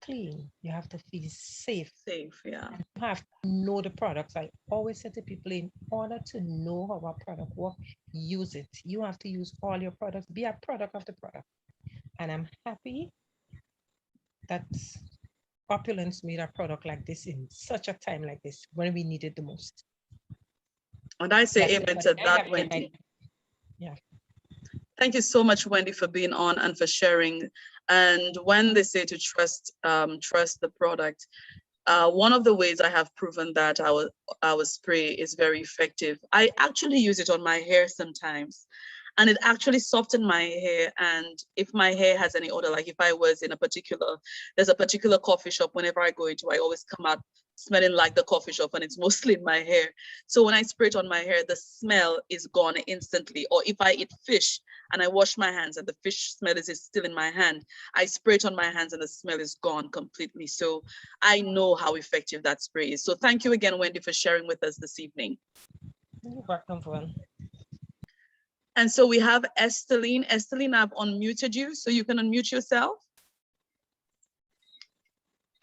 clean, you have to feel safe. Safe, yeah. You have to know the products. I always say to people, in order to know how a product works, use it. You have to use all your products, be a product of the product. And I'm happy that Opulence made a product like this in such a time like this when we need it the most. And I say That's it. amen But to I that, have it in my Wendy. yeah. Thank you so much, Wendy, for being on and for sharing. And when they say to trust the product, one of the ways I have proven that our spray is very effective, I actually use it on my hair sometimes. And it actually softened my hair. And if my hair has any odor, like if I was in there's a particular coffee shop, whenever I go into, I always come out smelling like the coffee shop and it's mostly in my hair. So when I spray it on my hair, the smell is gone instantly. Or if I eat fish and I wash my hands and the fish smell is still in my hand, I spray it on my hands and the smell is gone completely. So I know how effective that spray is. So thank you again, Wendy, for sharing with us this evening. You're welcome, Vaughn. And so we have Esteline. Esteline, I've unmuted you, so you can unmute yourself.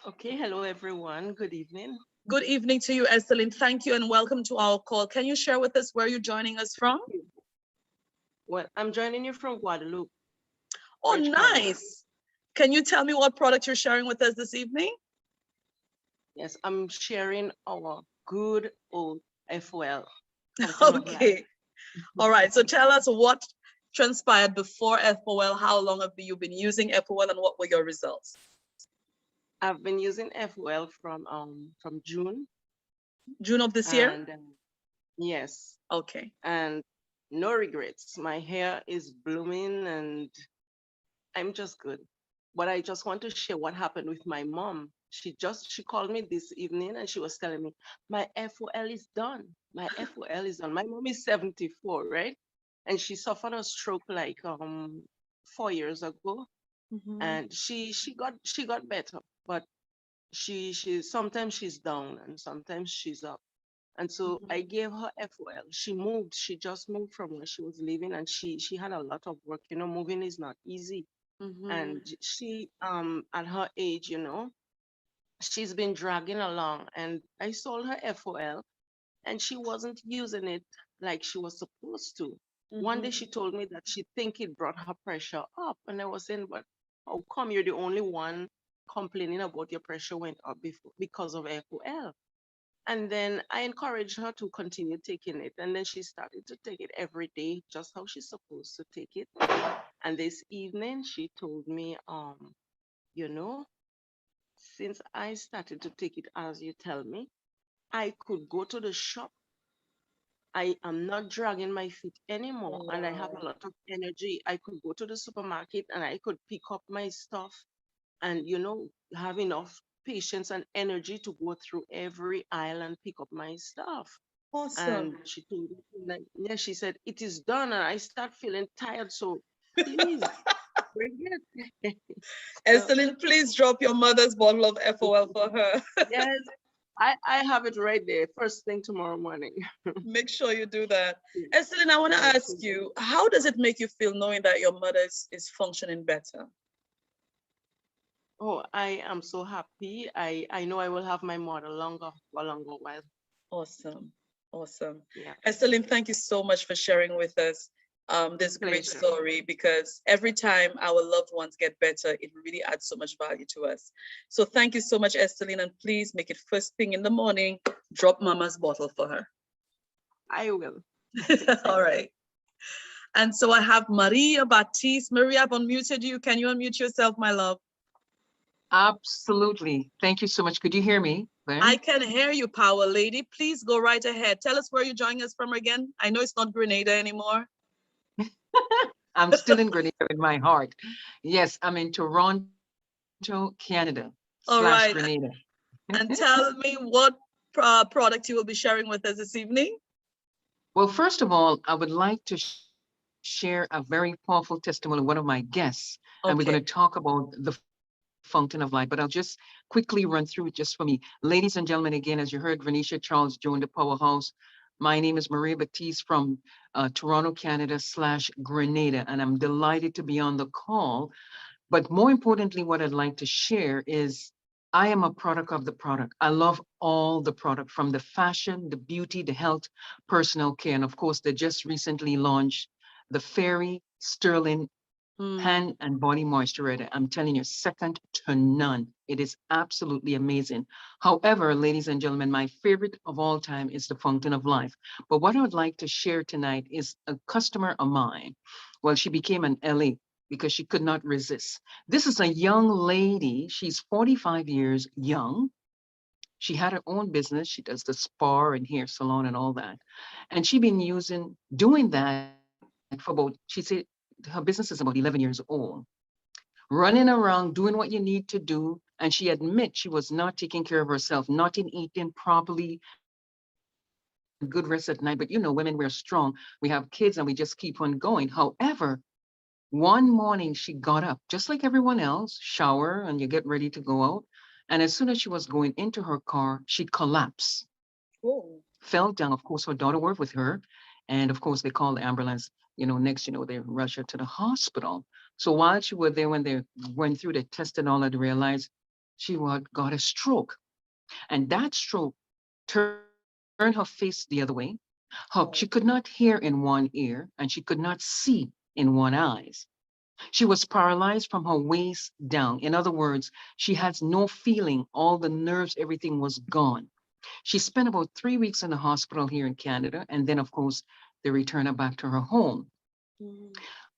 Okay, hello everyone. Good evening. Good evening to you, Esteline. Thank you and welcome to our call. Can you share with us where you're joining us from? Thank you. Well, I'm joining you from Guadeloupe, Oh, French Guiana. nice. Can you tell me what product you're sharing with us this evening? Yes, I'm sharing our good old FOL, Fountain of Life. Okay. All right. So tell us what transpired before FOL. How long have you been using FOL and what were your results? I've been using FOL from June, June of this year? and yes, Okay. and no regrets. My hair is blooming, and I'm just good. But I just want to share what happened with my mom. She called me this evening and she was telling me my FOL is done. My FOL is done. My mom is 74, right? And she suffered a stroke like 4 years ago. Mhm, And she got better. But she sometimes she's down and sometimes she's up. And so mhm, I gave her FOL. She moved. She just moved from where she was living, and she had a lot of work. Moving is not easy. mhm, And she at her age, she's been dragging along. And I sold her FOL, and she wasn't using it like she was supposed to. One day mhm. she told me that she think it brought her pressure up, and I was saying, but how come you're the only one complaining about your pressure went up before because of FOL? And then I encouraged her to continue taking it. And then she started to take it every day, just how she's supposed to take it. And this evening she told me, you know, since I started to take it as you tell me, I could go to the shop. I am not dragging my feet anymore, and I have a Wow. lot of energy. I could go to the supermarket and I could pick up my stuff and, have enough patience and energy to go through every aisle and pick up my stuff. And Awesome. she told me, like, yeah, she said, it is done. And I start feeling tired. So please bring it. So, Estelin, please drop your mother's bottle of FOL for her. yes, I have it right there. First thing tomorrow morning. Make sure you do that. Estelin, I want to Yes. ask you, how does it make you feel knowing that your mother is functioning better? Oh, I am so happy. I know I will have my mother longer for a longer while. Awesome. Awesome. Yeah. Estelin, thank you so much for sharing with us this great Pleasure. story, because every time our loved ones get better, it really adds so much value to us. So thank you so much, Estelin, and please make it first thing in the morning. Drop mama's bottle for her. I will. All Thank you. right. And so I have Maria Baptiste. Maria, I've unmuted you. Can you unmute yourself, my love? Absolutely. Thank you so much. Could you hear me I then? can hear you, Power Lady. Please go right ahead. Tell us where you're joining us from again. I know it's not Grenada anymore. I'm still in Grenada in my heart. Yes, I'm in Toronto, Canada / All Grenada. right. And tell me what product you will be sharing with us this evening. Well, first of all, I would like to share a very powerful testimony of one of my guests, and we're going to Okay. talk about the fountain of life. But I'll just quickly run through it just for me. Ladies and gentlemen, again, as you heard, Renisha Charles joined the powerhouse. My name is Maria Baptiste from Toronto, Canada / Grenada, and I'm delighted to be on the call. But more importantly, what I'd like to share is I am a product of the product. I love all the product from the fashion, the beauty, the health, personal care. And of course, they just recently launched the Fairy Sterling Hmm. hand and body moisturizer. I'm telling you, second to none. It is absolutely amazing. However, ladies and gentlemen, my favorite of all time is the Fountain of Life. But what I would like to share tonight is a customer of mine. Well, she became an LA because she could not resist. This is a young lady. She's 45 years young. She had her own business. She does the spa and hair salon and all that. And she been doing that for about, she said her business is about 11 years old, running around doing what you need to do. And she admits she was not taking care of herself, not in eating properly, not a good rest at night. But women, we're strong. We have kids and we just keep on going. However, one morning she got up, just like everyone else, shower, and you get ready to go out. And as soon as she was going into her car, she collapsed, Oh. fell down. Of course, her daughter worked with her. And of course, they called the ambulance. Next, they rush her to the hospital. So while she was there, when they went through the test and all that, they realized she got a stroke. And that stroke turned her face the other way. She could not Oh. hear in one ear and she could not see in one eyes. She was paralyzed from her waist down. In other words, she has no feeling. All the nerves, everything was gone. She spent about 3 weeks in the hospital here in Canada. And then, of course, they returned her back to her home. Mhm.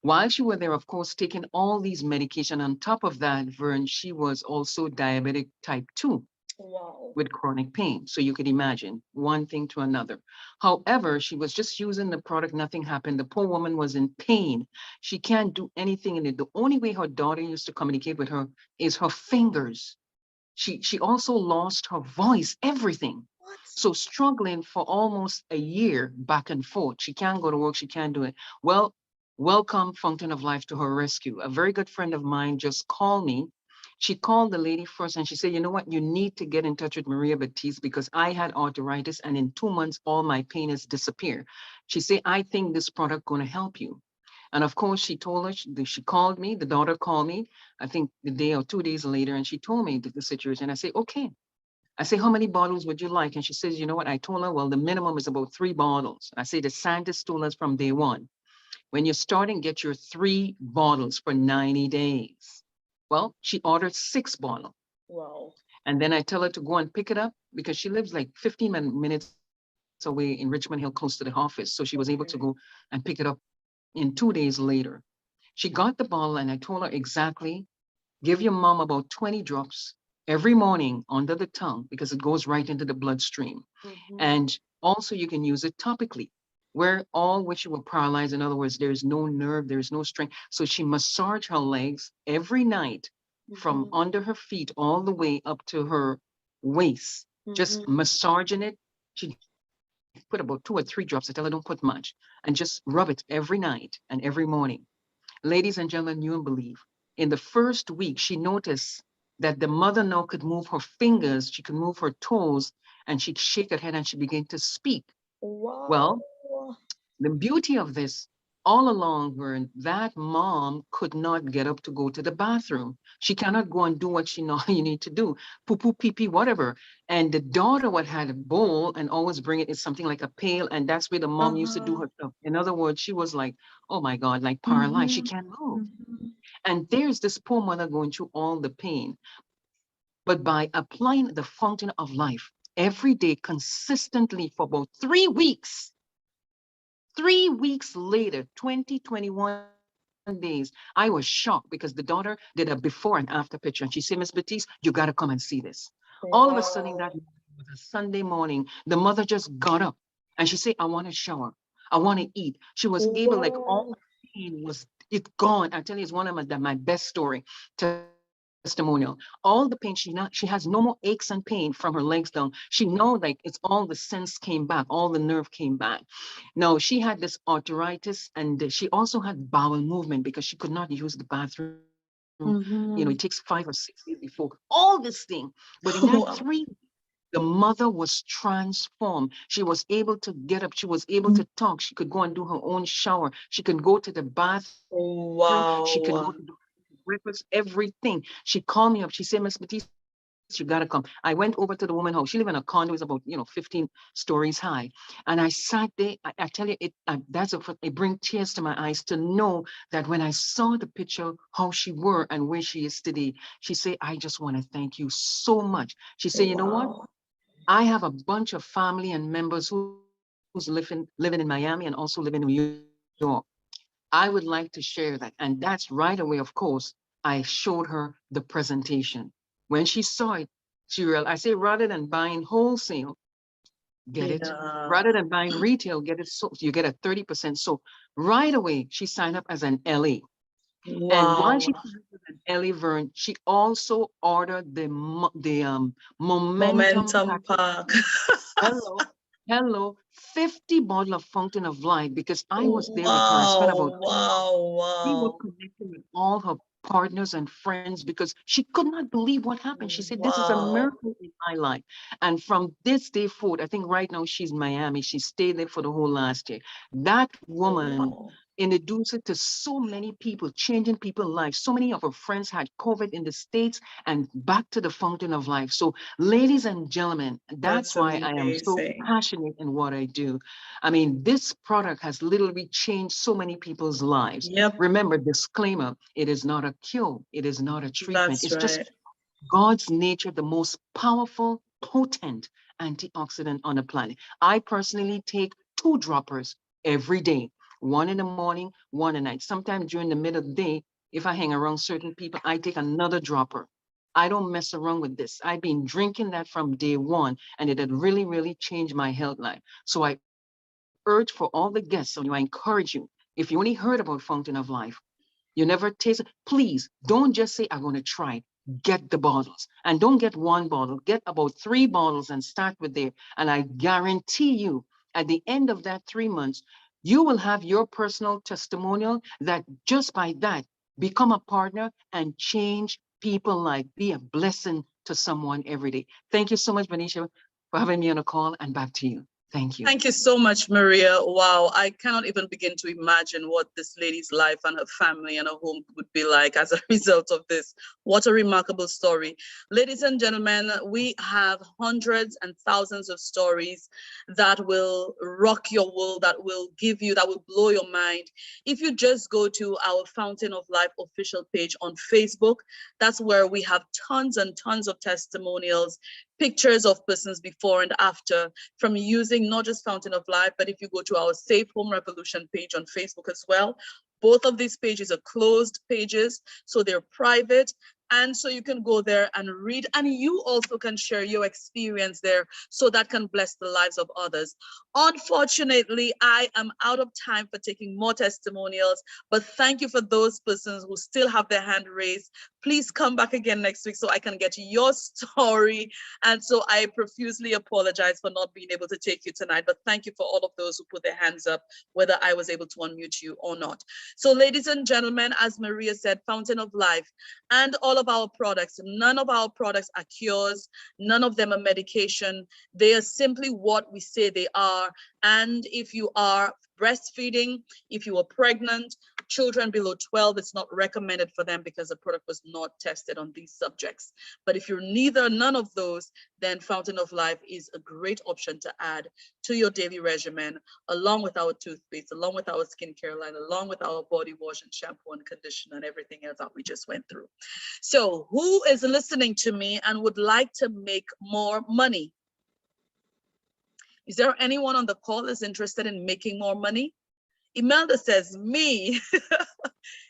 While she was there, of course, taking all these medication. On top of that, Vern, she was also diabetic type 2 Wow. with chronic pain. So you could imagine one thing to another. However, she was just using the product, nothing happened. The poor woman was in pain. She can't do anything in it. The only way her daughter used to communicate with her is her fingers. She also lost her voice, everything. What? So struggling for almost a year back and forth. She can't go to work, she can't do it. Well, welcome Fountain of Life to her rescue. A very good friend of mine just called me. She called the lady first and she said, you know what, you need to get in touch with Maria Batiste because I had arthritis and in 2 months all my pain has disappeared. She said, I think this product gonna help you. And of course, she told her, she called me, the daughter called me, I think the day or 2 days later, and she told me the situation. I say, okay. I say, how many bottles would you like? And she says, you know what? I told her, well, the minimum is about 3 bottles. I say, the scientist told us from day one, when you're starting, get your 3 bottles for 90 days. Well, she ordered 6 bottles. Wow. And then I tell her to go and pick it up because she lives like 15 minutes away in Richmond Hill, close to the office. So she was able to go Okay. and pick it up in 2 days later. She got the bottle and I told her exactly, give your mom about 20 drops every morning under the tongue because it goes right into the bloodstream. Mm-hmm. And also you can use it topically, where all which you were paralyzed. In other words, there's no nerve, there's no strength. So she massage her legs every night from Mm-hmm. under her feet all the way up to her waist, just Mm-hmm. massaging it. She put about 2 or 3 drops. I tell her don't put much and just rub it every night and every morning. Ladies and gentlemen, you won't believe. In the first week, she noticed that the mother now could move her fingers, she could move her toes, and she'd shake her head and she began to speak. Wow. Well, the beauty of this, all along, Vern, that mom could not get up to go to the bathroom. She cannot go and do what she know you need to do, poo poo, pee pee, whatever. And the daughter would had a bowl and always bring it in something like a pail, and that's where the mom used to do Uh-huh. her stuff. In other words, she was like, oh my God, like paralyzed. She Mm-hmm. can't move. Mm-hmm. And there's this poor mother going through all the pain. But by applying the fountain of life every day consistently for about 3 weeks, 3 weeks later, 20, 21 days, I was shocked because the daughter did a before and after picture. And she said, Miss Batiste, you got to come and see this. All of a sudden, that Wow. morning was a Sunday morning. The mother just got up and she said, I want to shower. I want to eat. She was able, like all Wow. the pain was it gone. I tell you, it's one of my best story testimonial. All the pain she has no more aches and pain from her legs down. She know like it's all the sense came back, all the nerve came back. No, she had this arthritis and she also had bowel movement because she could not use the bathroom. It takes Mm-hmm. 5 or 6 days before all this thing. But in that Wow. the mother was transformed. She was able to get up. She was able to talk. She could go and do her own shower. She could go to the bathroom. She can go to Wow. the breakfast, everything. She called me up. She said, Miss Batiste, you gotta come. I went over to the woman house. She lived in a condo. It was about, 15 stories high. And I sat there. I tell you, it brings tears to my eyes to know that when I saw the picture, how she were and where she is today, she said, I just want to thank you so much. She said, you know what? Wow. I have a bunch of family and members who's living in Miami and also live in New York. I would like to share that. And that's right away, of course, I showed her the presentation. When she saw it, I say, rather than buying wholesale, get it. Rather Yeah. than buying retail, get it so you get a 30%. So right away, she signed up as an LA. And while Wow. she signed up as an LA Vern, she also ordered the momentum Momentum package. Park. Hello, hello, 50 bottle of Fountain of Life because I was there with her. I spent about Wow. 2 hours. Wow. She was Wow. connecting with all her partners and friends because she could not believe what happened. She said, this is a Wow. miracle in my life. And from this day forward, I think right now she's in Miami. She stayed there for the whole last year. That woman Wow. introduced it to so many people, changing people's lives. So many of her friends had COVID in the States and back to the fountain of life. So, ladies and gentlemen, that's That's why I am so amazing. passionate in what I do. I mean, this product has literally changed so many people's lives. Yep. Remember, disclaimer, it is not a cure, it is not a treatment. That's It's just right. God's nature, the most powerful, potent antioxidant on the planet. I personally take 2 droppers every day. one in the morning, one at night. Sometimes during the middle of the day, if I hang around certain people, I take another dropper. I don't mess around with this. I've been drinking that from day one, and it had really, really changed my health life. So I urge for all the guests on you, I encourage you, if you only heard about Fountain of Life, you never taste it, please don't just say, I'm going to try it. Get the bottles. And don't get one bottle, get about 3 bottles and start with there. And I guarantee you, at the end of that 3 months, you will have your personal testimonial that just by that, become a partner and change people life. Be a blessing to someone every day. Thank you so much, Benicia, for having me on a call, and back to you. Thank you. Thank you so much, Maria. Wow, I cannot even begin to imagine what this lady's life and her family and her home would be like as a result of this. What a remarkable story. Ladies and gentlemen, we have hundreds and thousands of stories that will rock your world, that will give you, that will blow your mind. If you just go to our Fountain of Life official page on Facebook, that's where we have tons and tons of testimonials, pictures of persons before and after from using not just Fountain of Life, but if you go to our Safe Home Revolution page on Facebook as well, both of these pages are closed pages, so they're private. And so you can go there and read, and you also can share your experience there so that can bless the lives of others. Unfortunately, I am out of time for taking more testimonials, but thank you for those persons who still have their hand raised. Please come back again next week so I can get your story. And so I profusely apologize for not being able to take you tonight, but thank you for all of those who put their hands up, whether I was able to unmute you or not. So ladies and gentlemen, as Maria said, Fountain of Life and all of our products, none of our products are cures, none of them are medication. They are simply what we say they are. And if you are breastfeeding, if you are pregnant, children below 12, it's not recommended for them because the product was not tested on these subjects. But if you're none of those, then Fountain of Life is a great option to add to your daily regimen, along with our toothpaste, along with our skincare line, along with our body wash and shampoo and conditioner and everything else that we just went through. So who is listening to me and would like to make more money? Is there anyone on the call that's interested in making more money? Imelda says, me.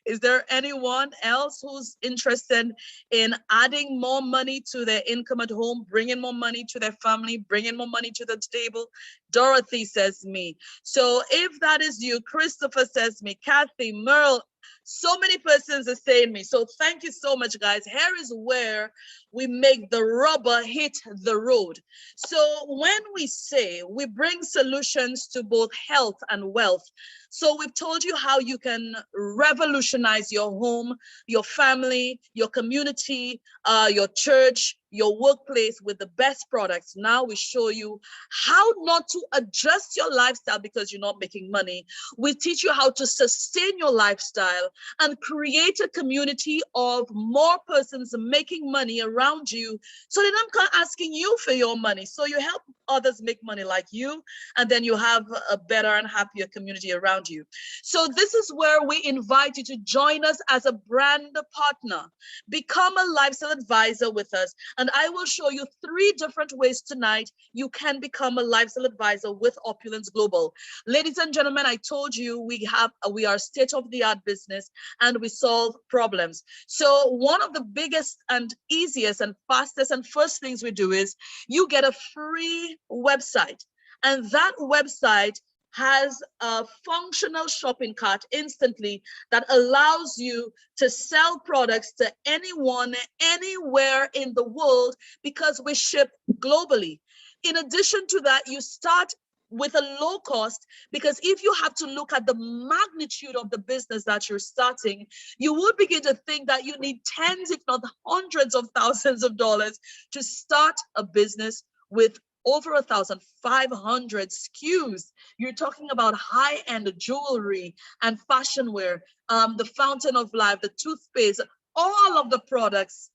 Is there anyone else who's interested in adding more money to their income at home, bringing more money to their family, bringing more money to the table? Dorothy says, me. So if that is you, Christopher says, me. Kathy, Merle, so many persons are saying me. So thank you so much, guys. Here is where we make the rubber hit the road. So when we say we bring solutions to both health and wealth, so we've told you how you can revolutionize your home, your family, your community, your church, your workplace with the best products. Now we show you how not to adjust your lifestyle because you're not making money. We teach you how to sustain your lifestyle and create a community of more persons making money around you so they don't come asking you for your money. So you help others make money like you, and then you have a better and happier community around you. So this is where we invite you to join us as a brand partner. Become a lifestyle advisor with us. And I will show you 3 different ways tonight you can become a lifestyle advisor with Opulence Global. Ladies and gentlemen, I told you we are state-of-the-art business and we solve problems. So one of the biggest and easiest and fastest and first things we do is you get a free website. And that website has a functional shopping cart instantly that allows you to sell products to anyone, anywhere in the world because we ship globally. In addition to that, you start with a low cost because if you have to look at the magnitude of the business that you're starting, you would begin to think that you need tens, if not hundreds of thousands of dollars to start a business with over 1,500 SKUs. You're talking about high-end jewelry and fashion wear, the Fountain of Life, the toothpaste, all of the products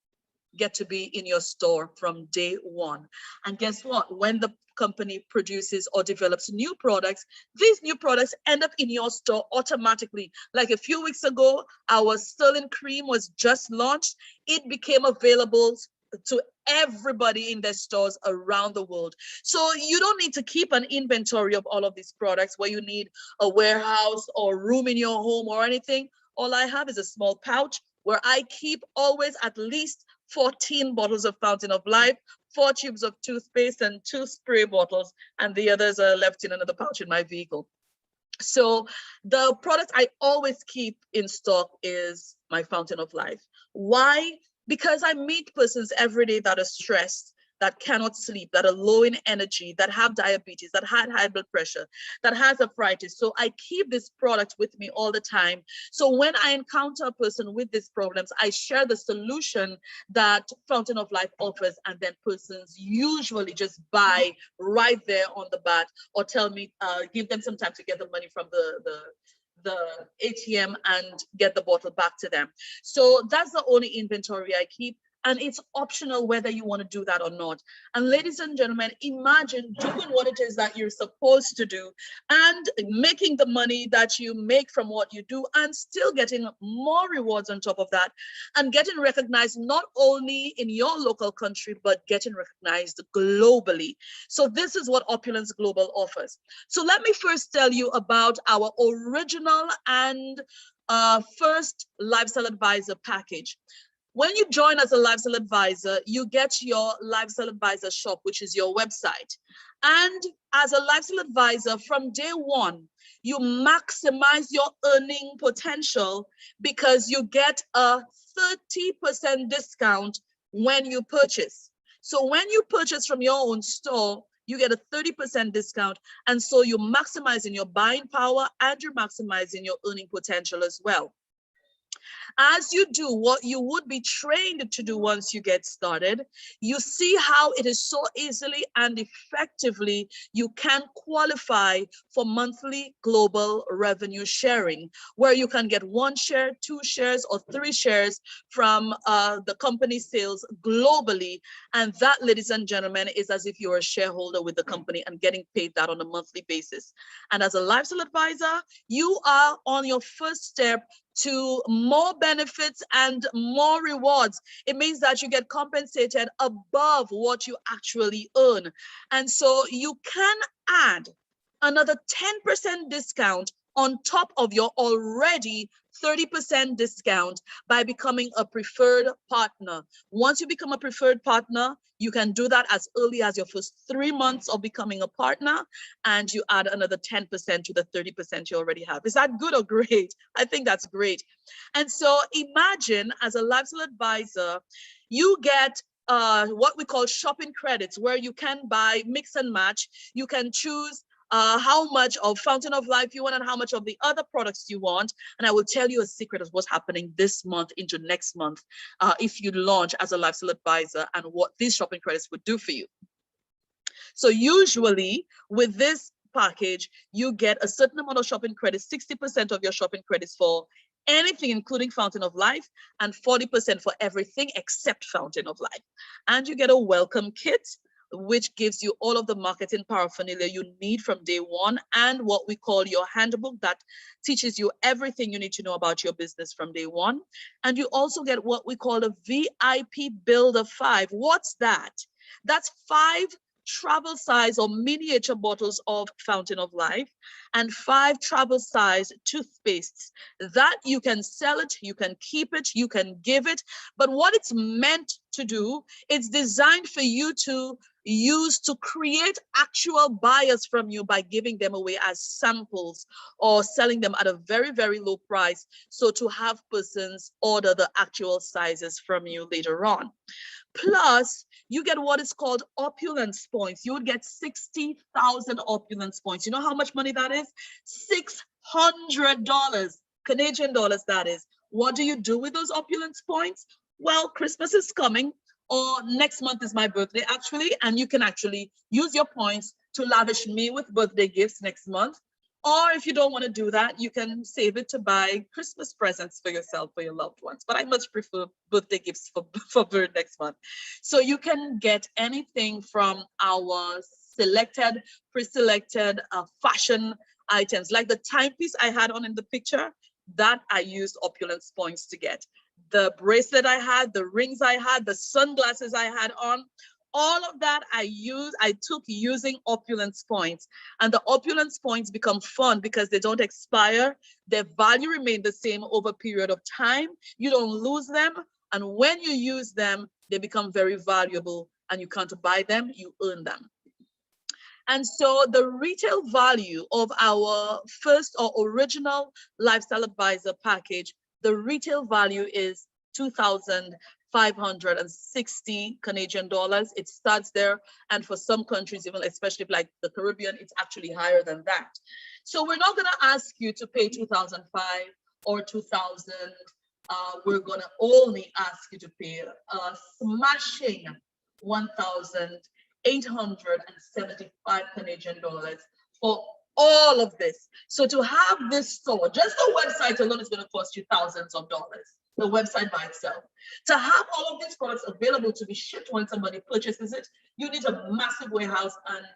get to be in your store from day one. And guess what? When the company produces or develops new products, these new products end up in your store automatically. Like a few weeks ago, our Sterling cream was just launched. It became available to everybody in their stores around the world. So you don't need to keep an inventory of all of these products where you need a warehouse or room in your home or anything. All I have is a small pouch where I keep always at least 14 bottles of Fountain of Life, 4 tubes of toothpaste, and 2 spray bottles, and the others are left in another pouch in my vehicle. So the product I always keep in stock is my Fountain of Life. Why? Because I meet persons every day that are stressed, that cannot sleep, that are low in energy, that have diabetes, that had high blood pressure, that has arthritis. So I keep this product with me all the time. So when I encounter a person with these problems, I share the solution that Fountain of Life offers, and then persons usually just buy right there on the bat, or tell me, give them some time to get the money from the ATM and get the bottle back to them. So that's the only inventory I keep. And it's optional whether you want to do that or not. And ladies and gentlemen, imagine doing what it is that you're supposed to do and making the money that you make from what you do and still getting more rewards on top of that, and getting recognized not only in your local country, but getting recognized globally. So this is what Opulence Global offers. So let me first tell you about our original and first lifestyle advisor package. When you join as a lifestyle advisor, you get your lifestyle advisor shop, which is your website. And as a lifestyle advisor, from day one, you maximize your earning potential because you get a 30% discount when you purchase. So when you purchase from your own store, you get a 30% discount. And so you're maximizing your buying power and you're maximizing your earning potential as well. As you do what you would be trained to do once you get started, you see how it is so easily and effectively you can qualify for monthly global revenue sharing, where you can get 1 share, 2 shares, or 3 shares from the company sales globally. And that, ladies and gentlemen, is as if you're a shareholder with the company and getting paid that on a monthly basis. And as a lifestyle advisor, you are on your first step to more benefits and more rewards. It means that you get compensated above what you actually earn. And so you can add another 10% discount on top of your already 30% discount by becoming a preferred partner. Once you become a preferred partner, you can do that as early as your first 3 months of becoming a partner, and you add another 10% to the 30% you already have. Is that good or great? I think that's great. And so imagine, as a lifestyle advisor, you get what we call shopping credits, where you can buy, mix and match. You can choose how much of Fountain of Life you want and how much of the other products you want. And I will tell you a secret of what's happening this month into next month if you launch as a lifestyle advisor, and what these shopping credits would do for you. So usually with this package, you get a certain amount of shopping credits, 60% of your shopping credits for anything, including Fountain of Life, and 40% for everything except Fountain of Life. And you get a welcome kit, which gives you all of the marketing paraphernalia you need from day one, and what we call your handbook that teaches you everything you need to know about your business from day one. And you also get what we call a VIP Builder 5. What's that? That's 5 travel size or miniature bottles of Fountain of Life and 5 travel size toothpastes that you can sell it, you can keep it, you can give it. But what it's meant to do, it's designed for you to use to create actual buyers from you by giving them away as samples or selling them at a very, very low price. So to have persons order the actual sizes from you later on. Plus, you get what is called opulence points. You would get 60,000 opulence points. You know how much money that is? $600, Canadian dollars, that is. What do you do with those opulence points? Well, Christmas is coming, or next month is my birthday, actually, and you can actually use your points to lavish me with birthday gifts next month. Or if you don't want to do that, you can save it to buy Christmas presents for yourself, for your loved ones. But I much prefer birthday gifts for birth next month. So you can get anything from our selected, pre-selected fashion items, like the timepiece I had on in the picture, that I used opulence points to get. the bracelet I had, the rings I had, the sunglasses I had on, all of that I took using opulence points. And the opulence points become fun because they don't expire. Their value remain the same over a period of time. You don't lose them. And when you use them, they become very valuable and you can't buy them, you earn them. And so the retail value of our first or original lifestyle advisor package, the retail value is 2,560 Canadian dollars. It starts there. And for some countries, even especially like the Caribbean, it's actually higher than that. So we're not going to ask you to pay 2,005 or 2,000. We're going to only ask you to pay a smashing 1,875 Canadian dollars for all of this. So to have this store, just the website alone is going to cost you thousands of dollars, the website by itself. To have all of these products available to be shipped when somebody purchases it, you need a massive warehouse and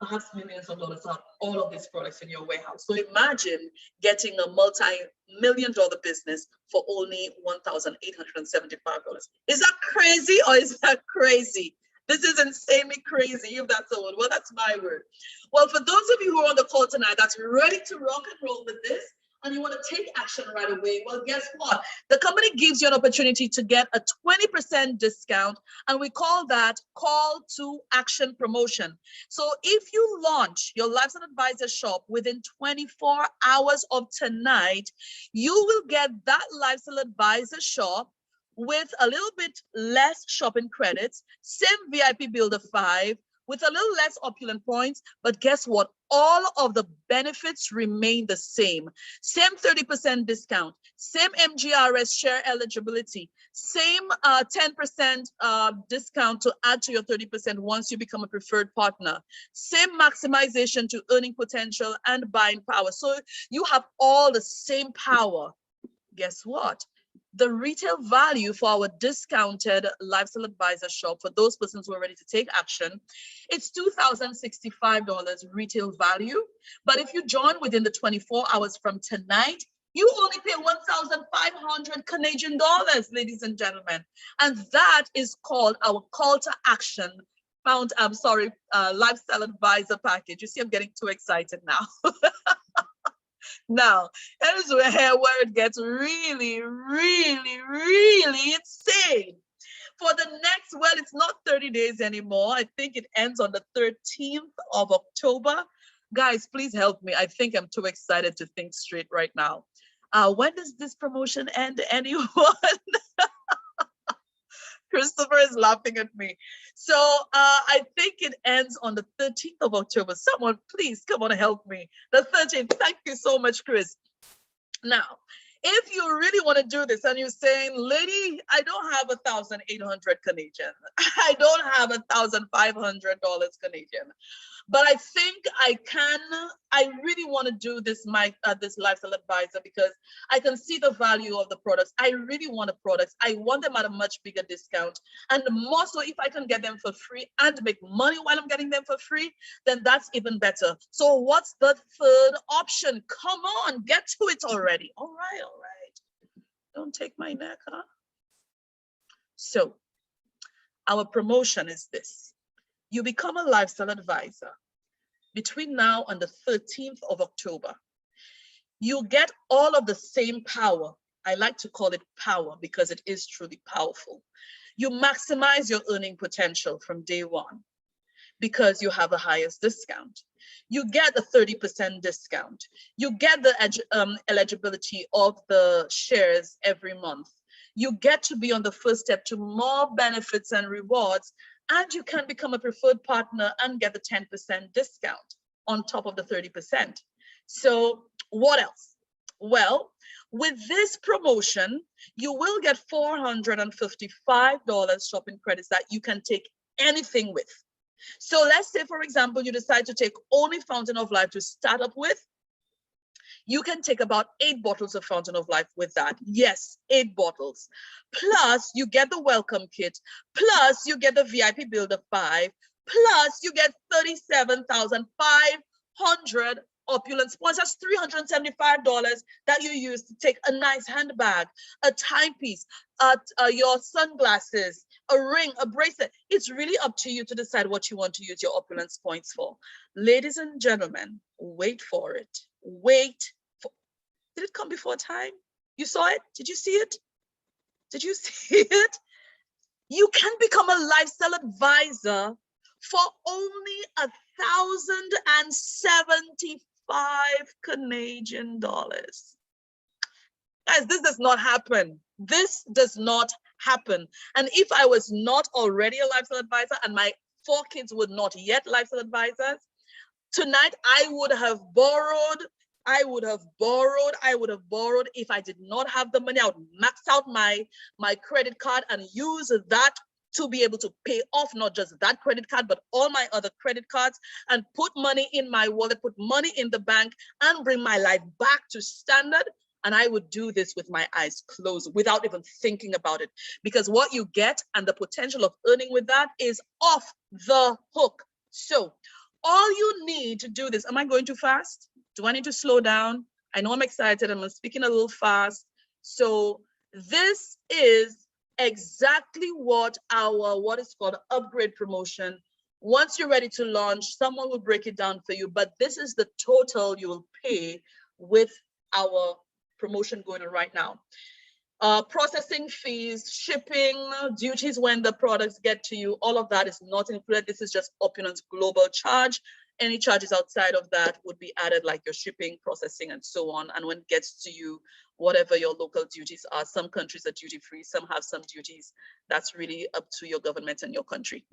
perhaps millions of dollars to have all of these products in your warehouse. So imagine getting a multi-million-dollar business for only $1,875. Is that crazy or is that crazy? This is insanely crazy, if that's a word. Well, that's my word. Well, for those of you who are on the call tonight that's ready to rock and roll with this, and you want to take action right away, well, guess what? The company gives you an opportunity to get a 20% discount, and we call that call to action promotion. So if you launch your Lifestyle Advisor shop within 24 hours of tonight, you will get that Lifestyle Advisor shop with a little bit less shopping credits, same VIP Builder 5, with a little less opulent points, but guess what? All of the benefits remain the same. Same 30% discount, same MGRS share eligibility, same 10% discount to add to your 30% once you become a preferred partner, same maximization to earning potential and buying power. So you have all the same power. Guess what? The retail value for our discounted Lifestyle Advisor shop, for those persons who are ready to take action, it's $2,065 retail value. But if you join within the 24 hours from tonight, you only pay 1,500 Canadian dollars, ladies and gentlemen. And that is called our call to action Lifestyle Advisor package. You see, I'm getting too excited now. Now, that is where it gets really, really, really insane. For the next, well, it's not 30 days anymore. I think it ends on the 13th of October. Guys, please help me. I think I'm too excited to think straight right now. When does this promotion end, anyone? Christopher is laughing at me. So I think it ends on the 13th of October. Someone, please come on, help me. The 13th. Thank you so much, Chris. Now, if you really want to do this and you're saying, lady, I don't have 1,800 Canadian. I don't have $1,500 Canadian. But I think I really want to do this, this Lifestyle Advisor, because I can see the value of the products. I really want the products. I want them at a much bigger discount. And more so, if I can get them for free and make money while I'm getting them for free, then that's even better. So what's the third option? Come on, get to it already. All right. Don't take my neck, huh? So our promotion is this. You become a Lifestyle Advisor between now and the 13th of October. You get all of the same power. I like to call it power because it is truly powerful. You maximize your earning potential from day one because you have the highest discount. You get a 30% discount. You get the eligibility of the shares every month. You get to be on the first step to more benefits and rewards, and you can become a preferred partner and get the 10% discount on top of the 30%. So what else? Well, with this promotion, you will get $455 shopping credits that you can take anything with. So let's say, for example, you decide to take only Fountain of Life to start up with. You can take about 8 bottles of Fountain of Life with that. Yes, 8 bottles. Plus, you get the welcome kit. Plus, you get the VIP Builder 5. Plus, you get 37,500 opulence points. That's $375 that you use to take a nice handbag, a timepiece, your sunglasses, a ring, a bracelet. It's really up to you to decide what you want to use your opulence points for. Ladies and gentlemen, wait for it. Wait for. Did it come before time? You saw it? Did you see it? Did you see it? You can become a lifestyle advisor for only 1,075 Canadian dollars. Guys, this does not happen. This does not happen. And if I was not already a lifestyle advisor and my 4 kids were not yet lifestyle advisors, tonight I would have borrowed. If I did not have the money. I would max out my credit card and use that to be able to pay off not just that credit card, but all my other credit cards, and put money in my wallet, put money in the bank, and bring my life back to standard. And I would do this with my eyes closed without even thinking about it, because what you get and the potential of earning with that is off the hook. So all you need to do this. Am I going too fast? Do I need to slow down? I know I'm excited. I'm speaking a little fast. So this is exactly what our, what is called upgrade promotion. Once you're ready to launch, someone will break it down for you, but this is the total you will pay with our promotion going on right now. Processing fees, shipping, duties when the products get to you, all of that is not included. This is just Opulence global charge. Any charges outside of that would be added, like your shipping, processing, and so on. And when it gets to you, whatever your local duties are, some countries are duty free, some have some duties. That's really up to your government and your country.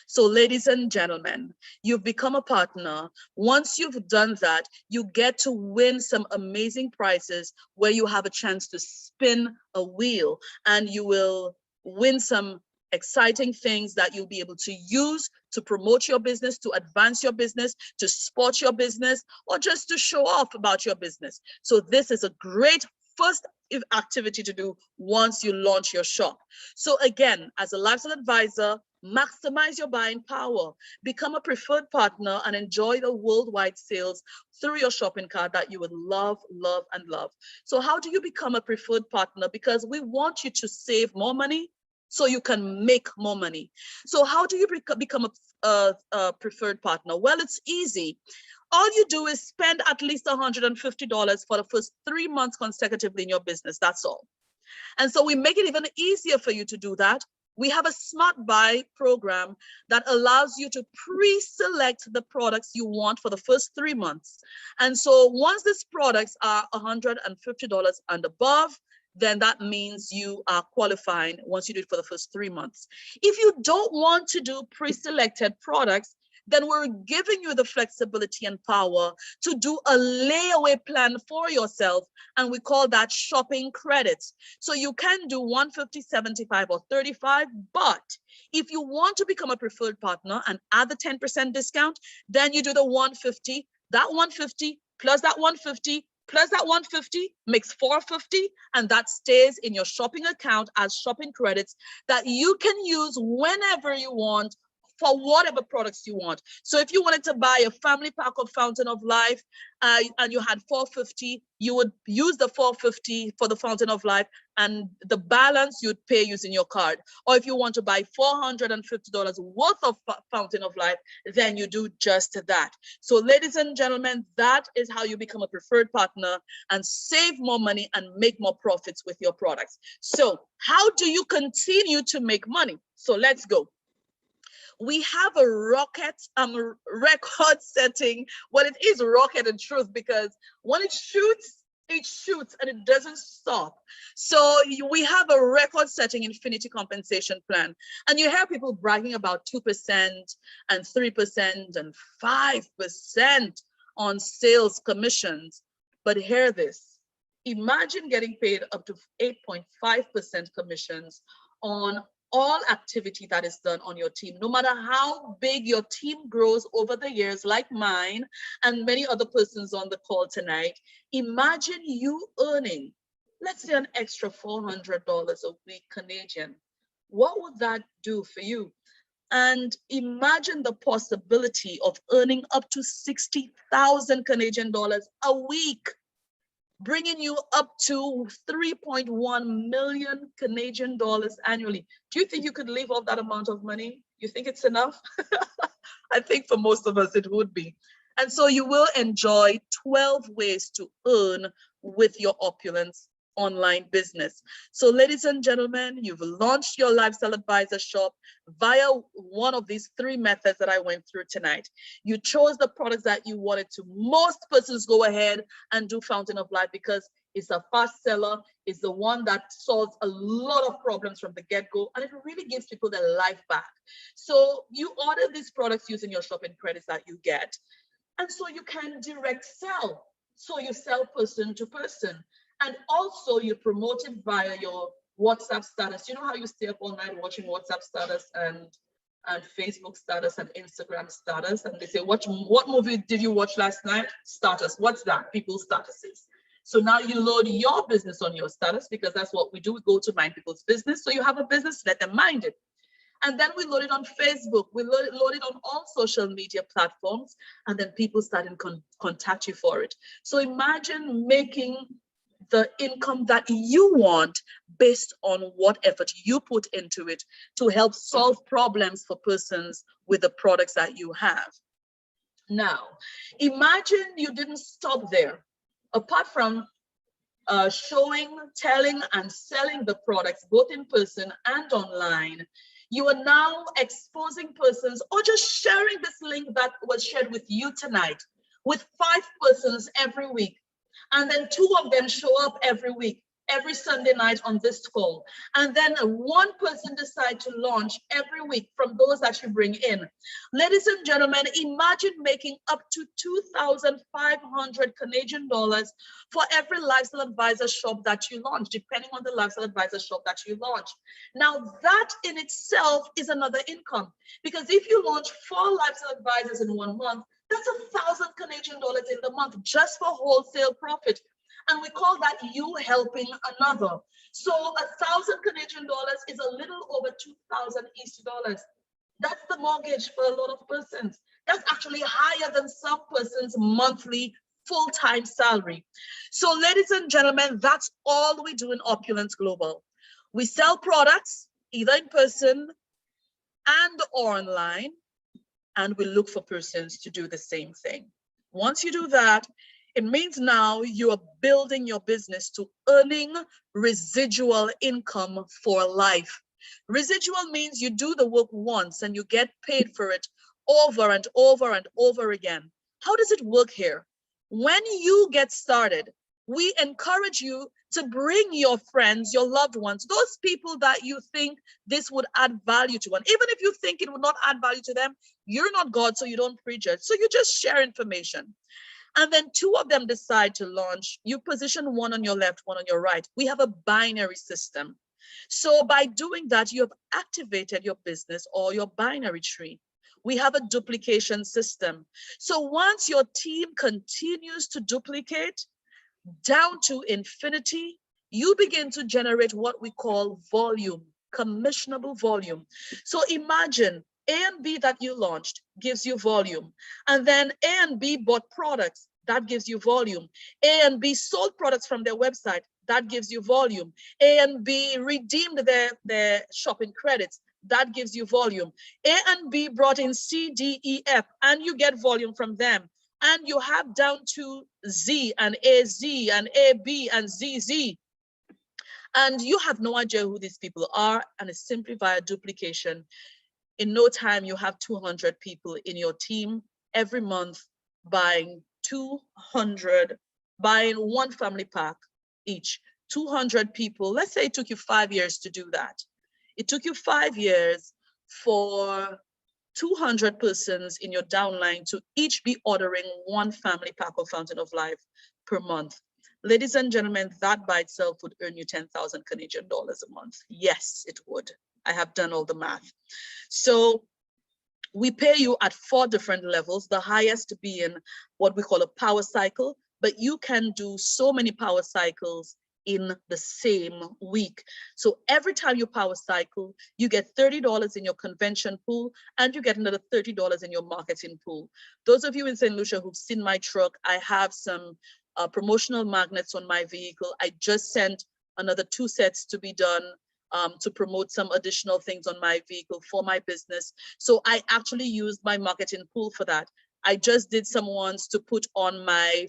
So ladies and gentlemen, you've become a partner. Once you've done that, you get to win some amazing prizes where you have a chance to spin a wheel, and you will win some exciting things that you'll be able to use to promote your business, to advance your business, to support your business, or just to show off about your business. So this is a great first activity to do once you launch your shop. So again, as a lifestyle advisor, maximize your buying power, become a preferred partner, and enjoy the worldwide sales through your shopping cart that you would love, love, and love. So how do you become a preferred partner? Because we want you to save more money so you can make more money. So how do you become a preferred partner? Well, it's easy. All you do is spend at least $150 for the first 3 months consecutively in your business. That's all. And so we make it even easier for you to do that. We have a smart buy program that allows you to pre-select the products you want for the first 3 months. And so once these products are $150 and above, then that means you are qualifying once you do it for the first 3 months. If you don't want to do pre-selected products, then we're giving you the flexibility and power to do a layaway plan for yourself, and we call that shopping credits. So you can do 150, 75, or 35, but if you want to become a preferred partner and add the 10% discount, then you do the 150, that 150 plus that 150 plus that 150 makes 450, and that stays in your shopping account as shopping credits that you can use whenever you want for whatever products you want. So if you wanted to buy a family pack of Fountain of Life and you had 450, you would use the 450 for the Fountain of Life, and the balance you'd pay using your card. Or if you want to buy $450 worth of Fountain of Life, then you do just that. So ladies and gentlemen, that is how you become a preferred partner and save more money and make more profits with your products. So how do you continue to make money? So let's go. We have a record setting. Well, it is rocket in truth, because when it shoots and it doesn't stop. So we have a record setting infinity compensation plan. And you hear people bragging about 2% and 3% and 5% on sales commissions. But hear this. Imagine getting paid up to 8.5% commissions on all activity that is done on your team, no matter how big your team grows over the years, like mine and many other persons on the call tonight. Imagine you earning, let's say, an extra $400 a week Canadian. What would that do for you? And imagine the possibility of earning up to 60,000 Canadian dollars a week, bringing you up to 3.1 million Canadian dollars annually. Do you think you could live off that amount of money? You think it's enough? I think for most of us it would be. And so you will enjoy 12 ways to earn with your opulence online business. So ladies and gentlemen, you've launched your lifestyle advisor shop via one of these three methods that I went through tonight. You chose the products that you wanted to. Most persons go ahead and do Fountain of Life because it's a fast seller, it's the one that solves a lot of problems from the get-go, and it really gives people their life back. So you order these products using your shopping credits that you get, and so you can direct sell. So you sell person to person, and also you promote it via your WhatsApp status. You know how you stay up all night watching WhatsApp status and Facebook status and Instagram status, and they say, what movie did you watch last night? Status. What's that? People's statuses. So now you load your business on your status, because that's what we do. We go to mind people's business. So you have a business, let them mind it. And then we load it on Facebook. We load it on all social media platforms, and then people start and contact you for it. So imagine making the income that you want based on what effort you put into it to help solve problems for persons with the products that you have. Now, imagine you didn't stop there. Apart from showing, telling, and selling the products, both in person and online, you are now exposing persons or just sharing this link that was shared with you tonight with 5 persons every week. And then 2 of them show up every week, every Sunday night on this call. And then 1 person decide to launch every week from those that you bring in. Ladies and gentlemen, imagine making up to 2,500 Canadian dollars for every lifestyle advisor shop that you launch, depending on the lifestyle advisor shop that you launch. Now, that in itself is another income, because if you launch 4 lifestyle advisors in 1 month, that's 1,000 Canadian dollars in the month just for wholesale profit. And we call that you helping another. So 1,000 Canadian dollars is a little over 2,000 EC dollars. That's the mortgage for a lot of persons. That's actually higher than some persons' monthly full-time salary. So ladies and gentlemen, that's all we do in Opulence Global. We sell products either in person and or online, and we look for persons to do the same thing. Once you do that, it means now you are building your business to earning residual income for life. Residual means you do the work once and you get paid for it over and over and over again. How does it work here? When you get started, we encourage you to bring your friends, your loved ones, those people that you think this would add value to. And even if you think it would not add value to them, you're not God, so you don't prejudge. So you just share information. And then 2 of them decide to launch. You position one on your left, one on your right. We have a binary system. So by doing that, you have activated your business or your binary tree. We have a duplication system. So once your team continues to duplicate down to infinity, you begin to generate what we call volume, commissionable volume. So imagine A and B that you launched gives you volume. And then A and B bought products, that gives you volume. A and B sold products from their website, that gives you volume. A and B redeemed their shopping credits, that gives you volume. A and B brought in C, D, E, F, and you get volume from them. And you have down to Z and AZ and AB and ZZ. And you have no idea who these people are, and it's simply via duplication. In no time, you have 200 people in your team every month buying 1 family pack each. 200 people, let's say it took you 5 years to do that. It took you 5 years for 200 persons in your downline to each be ordering 1 family pack of Fountain of Life per month. Ladies and gentlemen, that by itself would earn you 10,000 Canadian dollars a month. Yes, it would. I have done all the math. So we pay you at 4 different levels, the highest being what we call a power cycle, but you can do so many power cycles in the same week. So every time you power cycle, you get $30 in your convention pool and you get another $30 in your marketing pool. Those of you in St. Lucia who've seen my truck, I have some promotional magnets on my vehicle. I just sent another 2 sets to be done to promote some additional things on my vehicle for my business. So I actually used my marketing pool for that. I just did some ones to put on my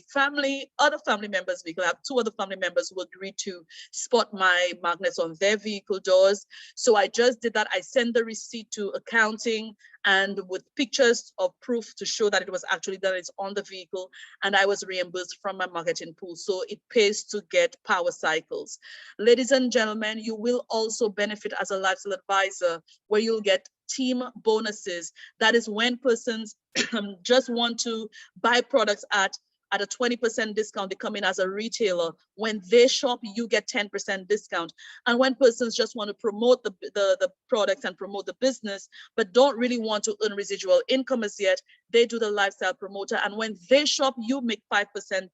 other family members' vehicle. I have 2 other family members who agreed to spot my magnets on their vehicle doors. So I just did that. I sent the receipt to accounting and with pictures of proof to show that it was actually done, it's on the vehicle, and I was reimbursed from my marketing pool. So it pays to get power cycles. Ladies and gentlemen, you will also benefit as a lifestyle advisor where you'll get team bonuses. That is when persons just want to buy products at a 20% discount, they come in as a retailer. When they shop, you get 10% discount. And when persons just want to promote the products and promote the business, but don't really want to earn residual income as yet, they do the lifestyle promoter. And when they shop, you make 5%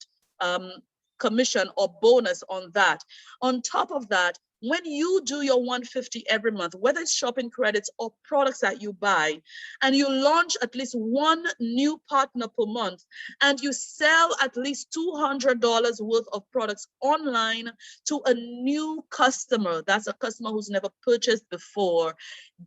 commission or bonus on that. On top of that, when you do your 150 every month, whether it's shopping credits or products that you buy, and you launch at least 1 new partner per month, and you sell at least $200 worth of products online to a new customer, that's a customer who's never purchased before,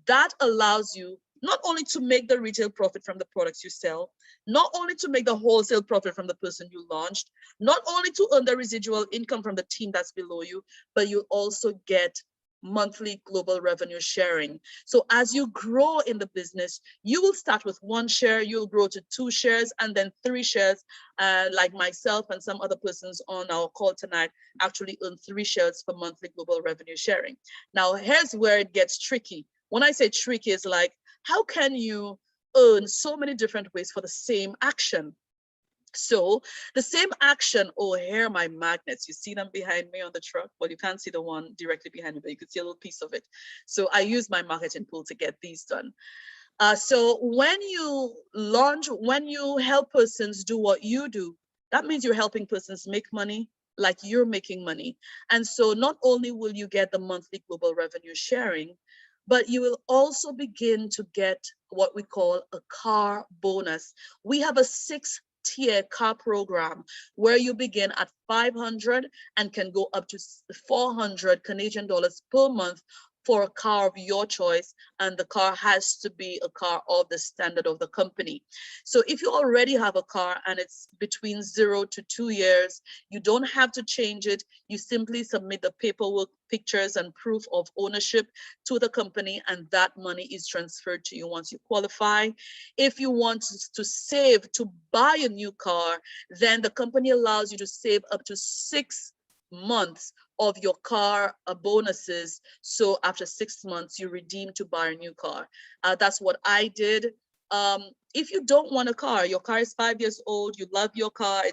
that allows you not only to make the retail profit from the products you sell, not only to make the wholesale profit from the person you launched, not only to earn the residual income from the team that's below you, but you also get monthly global revenue sharing. So as you grow in the business, you will start with 1 share, you'll grow to 2 shares, and then 3 shares. Like myself and some other persons on our call tonight actually earn 3 shares for monthly global revenue sharing. Now, here's where it gets tricky. When I say tricky, it's like, how can you earn so many different ways for the same action? So the same action, oh, here are my magnets. You see them behind me on the truck? Well, you can't see the one directly behind me, but you can see a little piece of it. So I use my marketing pool to get these done. So when you launch, when you help persons do what you do, that means you're helping persons make money like you're making money. And so not only will you get the monthly global revenue sharing, but you will also begin to get what we call a car bonus. We have a 6-tier car program where you begin at 500 and can go up to 400 Canadian dollars per month for a car of your choice, and the car has to be a car of the standard of the company. So if you already have a car and it's between 0 to 2 years, you don't have to change it. You simply submit the paperwork, pictures, and proof of ownership to the company, and that money is transferred to you once you qualify. If you want to save to buy a new car, then the company allows you to save up to 6 months of your car bonuses. So after 6 months, you redeem to buy a new car. That's what I did. If you don't want a car, your car is 5 years old, you love your car,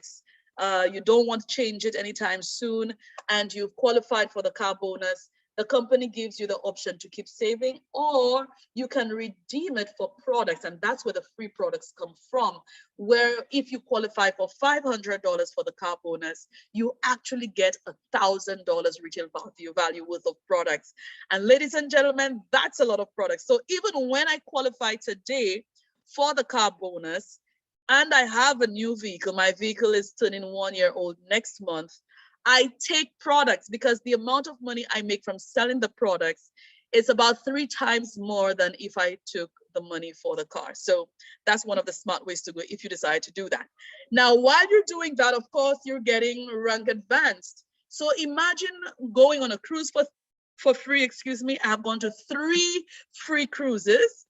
you don't want to change it anytime soon, and you've qualified for the car bonus, the company gives you the option to keep saving, or you can redeem it for products. And that's where the free products come from, where if you qualify for $500 for the car bonus, you actually get $1,000 retail value worth of products. And ladies and gentlemen, that's a lot of products. So even when I qualify today for the car bonus, and I have a new vehicle, my vehicle is turning 1 year old next month, I take products because the amount of money I make from selling the products is about 3 times more than if I took the money for the car. So that's one of the smart ways to go if you decide to do that. Now, while you're doing that, of course, you're getting rank advanced. So imagine going on a cruise for free, excuse me. I have gone to 3 free cruises.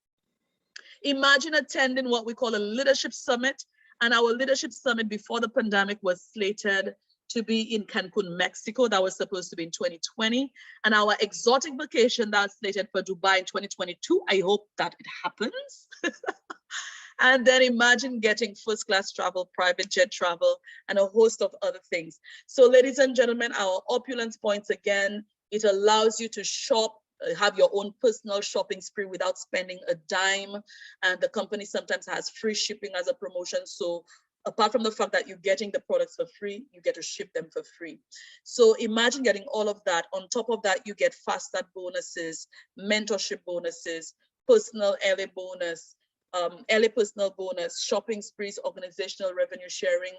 Imagine attending what we call a leadership summit. And our leadership summit before the pandemic was slated to be in Cancun, Mexico. That was supposed to be in 2020. And our exotic vacation that's slated for Dubai in 2022. I hope that it happens. And then imagine getting first class travel, private jet travel, and a host of other things. So ladies and gentlemen, our opulence points again, it allows you to shop, have your own personal shopping spree without spending a dime. And the company sometimes has free shipping as a promotion. So apart from the fact that you're getting the products for free, you get to ship them for free. So imagine getting all of that. On top of that, you get fast start bonuses, mentorship bonuses, personal LA bonus, LA personal bonus, shopping sprees, organizational revenue sharing,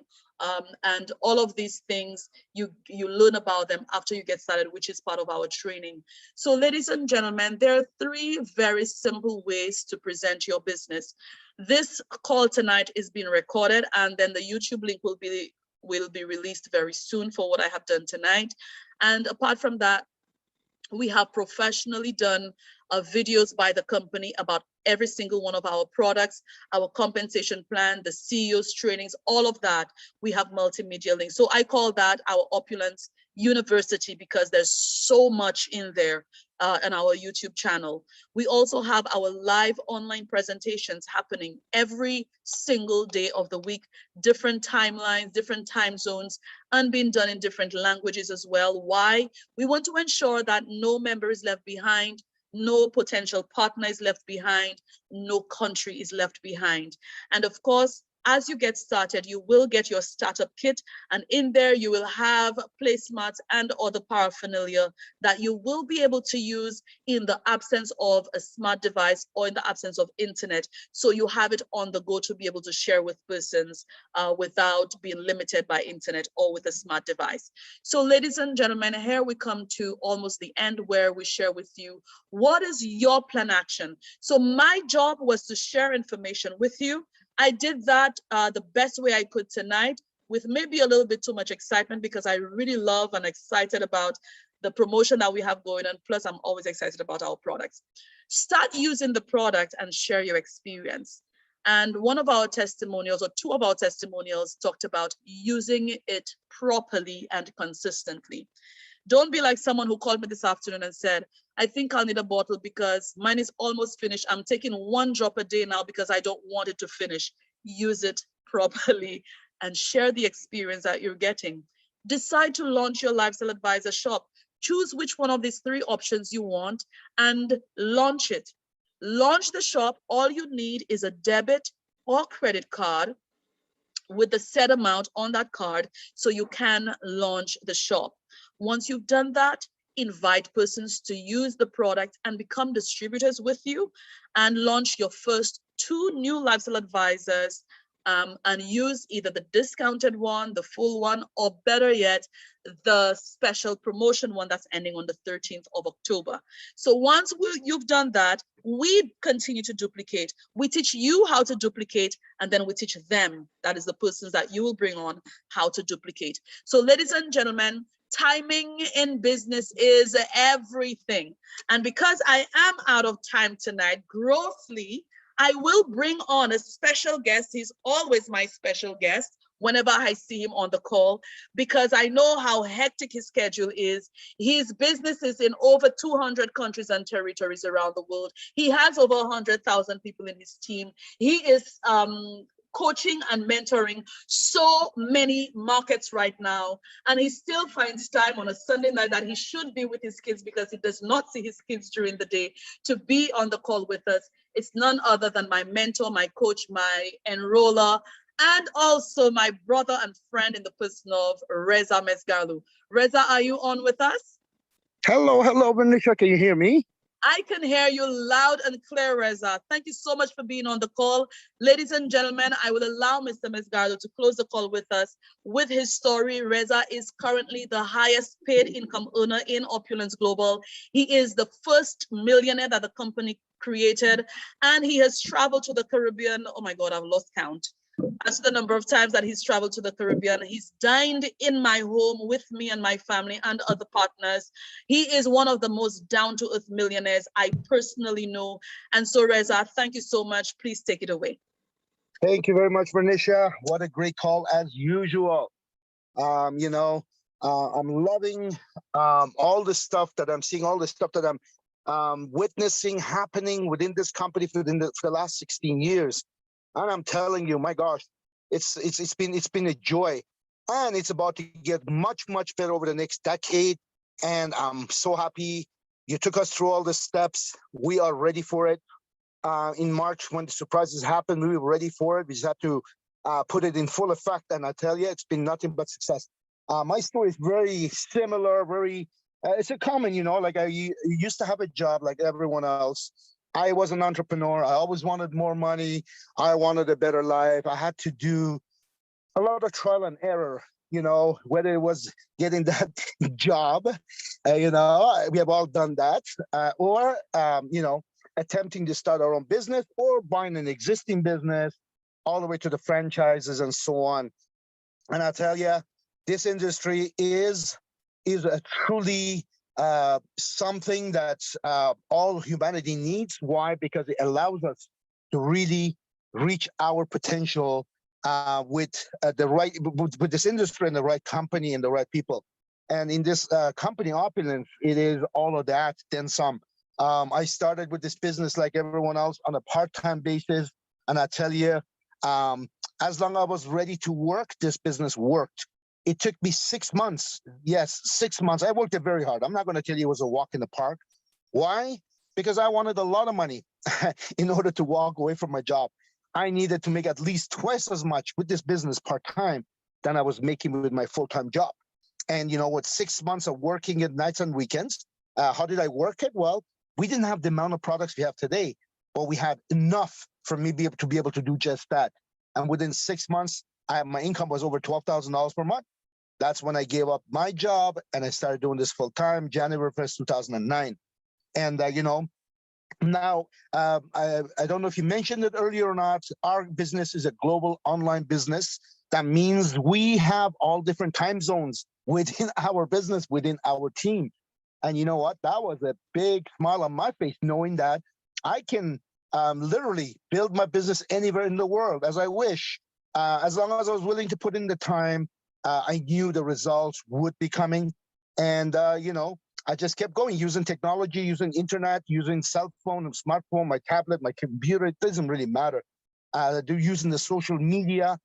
and all of these things, you learn about them after you get started, which is part of our training. So ladies and gentlemen, there are 3 very simple ways to present your business. This call tonight is being recorded, and then the YouTube link will be released very soon for what I have done tonight. And apart from that, we have professionally done videos by the company about every single one of our products, our compensation plan, the CEO's trainings, all of that. We have multimedia links. So I call that our Opulence University because there's so much in there on our YouTube channel. We also have our live online presentations happening every single day of the week, different timelines, different time zones, and being done in different languages as well. Why? We want to ensure that no member is left behind, no potential partner is left behind, no country is left behind. And of course, as you get started, you will get your startup kit, and in there you will have placemats and other paraphernalia that you will be able to use in the absence of a smart device or in the absence of internet. So you have it on the go to be able to share with persons without being limited by internet or with a smart device. So ladies and gentlemen, here we come to almost the end where we share with you what is your plan action. So my job was to share information with you. I did that the best way I could tonight, with maybe a little bit too much excitement because I really love and excited about the promotion that we have going on. Plus, I'm always excited about our products. Start using the product and share your experience. And one of our testimonials, or 2 of our testimonials, talked about using it properly and consistently. Don't be like someone who called me this afternoon and said, I think I'll need a bottle because mine is almost finished. I'm taking 1 drop a day now because I don't want it to finish. Use it properly and share the experience that you're getting. Decide to launch your lifestyle advisor shop. Choose which one of these 3 options you want and launch it. Launch the shop. All you need is a debit or credit card with the set amount on that card so you can launch the shop. Once you've done that, invite persons to use the product and become distributors with you, and launch your first 2 new lifestyle advisors, and use either the discounted one, the full one, or better yet, the special promotion one that's ending on the 13th of October. So once you've done that, we continue to duplicate. We teach you how to duplicate, and then we teach them, that is the persons that you will bring on, how to duplicate. So ladies and gentlemen, timing in business is everything. And because I am out of time tonight, grossly, I will bring on a special guest. He's always my special guest whenever I see him on the call, because I know how hectic his schedule is. His business is in over 200 countries and territories around the world. He has over 100,000 people in his team. He is coaching and mentoring so many markets right now, and he still finds time on a Sunday night that he should be with his kids because he does not see his kids during the day to be on the call with us. It's none other than my mentor, my coach, my enroller, and also my brother and friend in the person of Reza Mesgarlu. Reza, are you on with us? Hello, Venetia. Can you hear me? I can hear you loud and clear, Reza. Thank you so much for being on the call. Ladies and gentlemen, I will allow Mr. Mesgarlu to close the call with us with his story. Reza is currently the highest paid income earner in Opulence Global. He is the first millionaire that the company created, and he has traveled to the Caribbean. Oh my God, I've lost count. That's the number of times that he's traveled to the Caribbean. He's dined in my home with me and my family and other partners. He is one of the most down-to-earth millionaires I personally know. And so, Reza, thank you so much. Please take it away. Thank you very much, Venetia. What a great call as usual. I'm loving all the stuff that I'm seeing, all the stuff that I'm witnessing happening within this company for the last 16 years. And I'm telling you, my gosh, it's been a joy, and it's about to get much better over the next decade. And I'm so happy you took us through all the steps. We are ready for it. In March, when the surprises happen, we were ready for it. We just have to put it in full effect, and I tell you, it's been nothing but success. My story is very similar, very, it's a common, like used to have a job like everyone else. I was an entrepreneur. I always wanted more money. I wanted a better life. I had to do a lot of trial and error, whether it was getting that job, we have all done that, or, attempting to start our own business or buying an existing business, all the way to the franchises and so on. And I tell you, this industry is a truly something that all humanity needs. Why? Because it allows us to really reach our potential with the right with this industry and the right company and the right people. And in this company opulence, it is all of that, then some. I started with this business like everyone else on a part-time basis, and I tell you, as long as I was ready to work, this business worked. It took me 6 months. Yes, 6 months. I worked it very hard. I'm not going to tell you it was a walk in the park. Why? Because I wanted a lot of money in order to walk away from my job. I needed to make at least twice as much with this business part-time than I was making with my full-time job. And with 6 months of working at nights and weekends, how did I work it? Well, we didn't have the amount of products we have today, but we had enough for me to be able to do just that. And within 6 months, my income was over $12,000 per month. That's when I gave up my job and I started doing this full time, January 1st, 2009. And, now, I don't know if you mentioned it earlier or not, our business is a global online business. That means we have all different time zones within our business, within our team. And you know what? That was a big smile on my face, knowing that I can literally build my business anywhere in the world as I wish. As long as I was willing to put in the time, I knew the results would be coming. And, I just kept going, using technology, using internet, using cell phone and smartphone, my tablet, my computer. It doesn't really matter. Using the social media,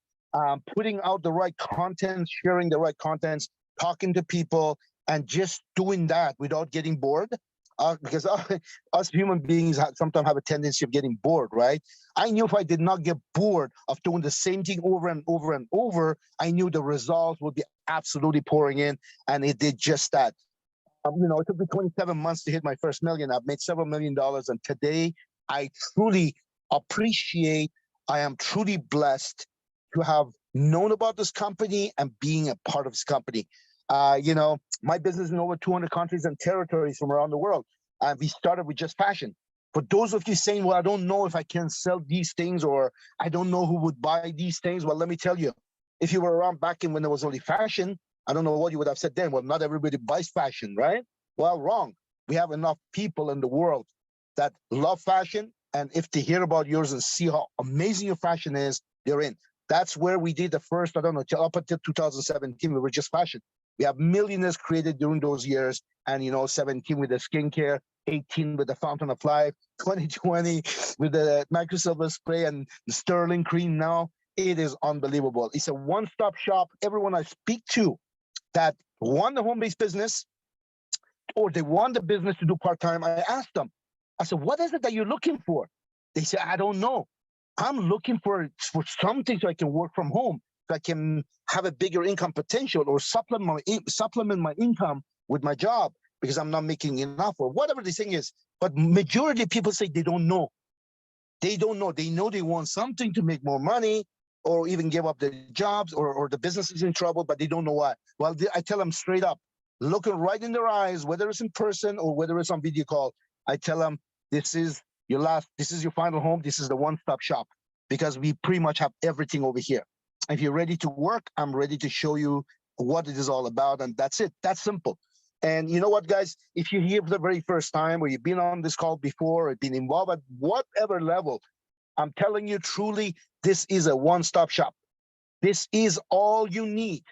putting out the right content, sharing the right contents, talking to people, and just doing that without getting bored. Because us human beings sometimes have a tendency of getting bored, right? I knew if I did not get bored of doing the same thing over and over and over, I knew the results would be absolutely pouring in, and it did just that. It took me 27 months to hit my first million. I've made several $1 million, and today I truly appreciate, I am truly blessed to have known about this company and being a part of this company. My business is in over 200 countries and territories from around the world. And we started with just fashion. For those of you saying, well, I don't know if I can sell these things, or I don't know who would buy these things. Well, let me tell you, if you were around back in when there was only fashion, I don't know what you would have said then. Well, not everybody buys fashion, right? Well, wrong. We have enough people in the world that love fashion. And if they hear about yours and see how amazing your fashion is, they're in. That's where we did the first, I don't know, up until 2017, we were just fashion. We have millionaires created during those years. And, 17 with the skincare, 18 with the Fountain of Life, 2020 with the microsilver spray and the sterling cream now. It is unbelievable. It's a one-stop shop. Everyone I speak to that want the home-based business or they want the business to do part-time, I ask them, I said, what is it that you're looking for? They say, I don't know. I'm looking for something so I can work from home, so I can have a bigger income potential or supplement my income with my job because I'm not making enough or whatever the thing is. But majority of people say they don't know. They don't know. They know they want something to make more money or even give up their jobs or the business is in trouble, but they don't know why. Well, I tell them straight up, looking right in their eyes, whether it's in person or whether it's on video call, I tell them, this is your final home. This is the one-stop shop because we pretty much have everything over here. If you're ready to work, I'm ready to show you what it is all about. And that's it. That's simple. And you know what, guys, if you're here for the very first time or you've been on this call before or been involved at whatever level, I'm telling you truly, this is a one-stop shop. This is all you need.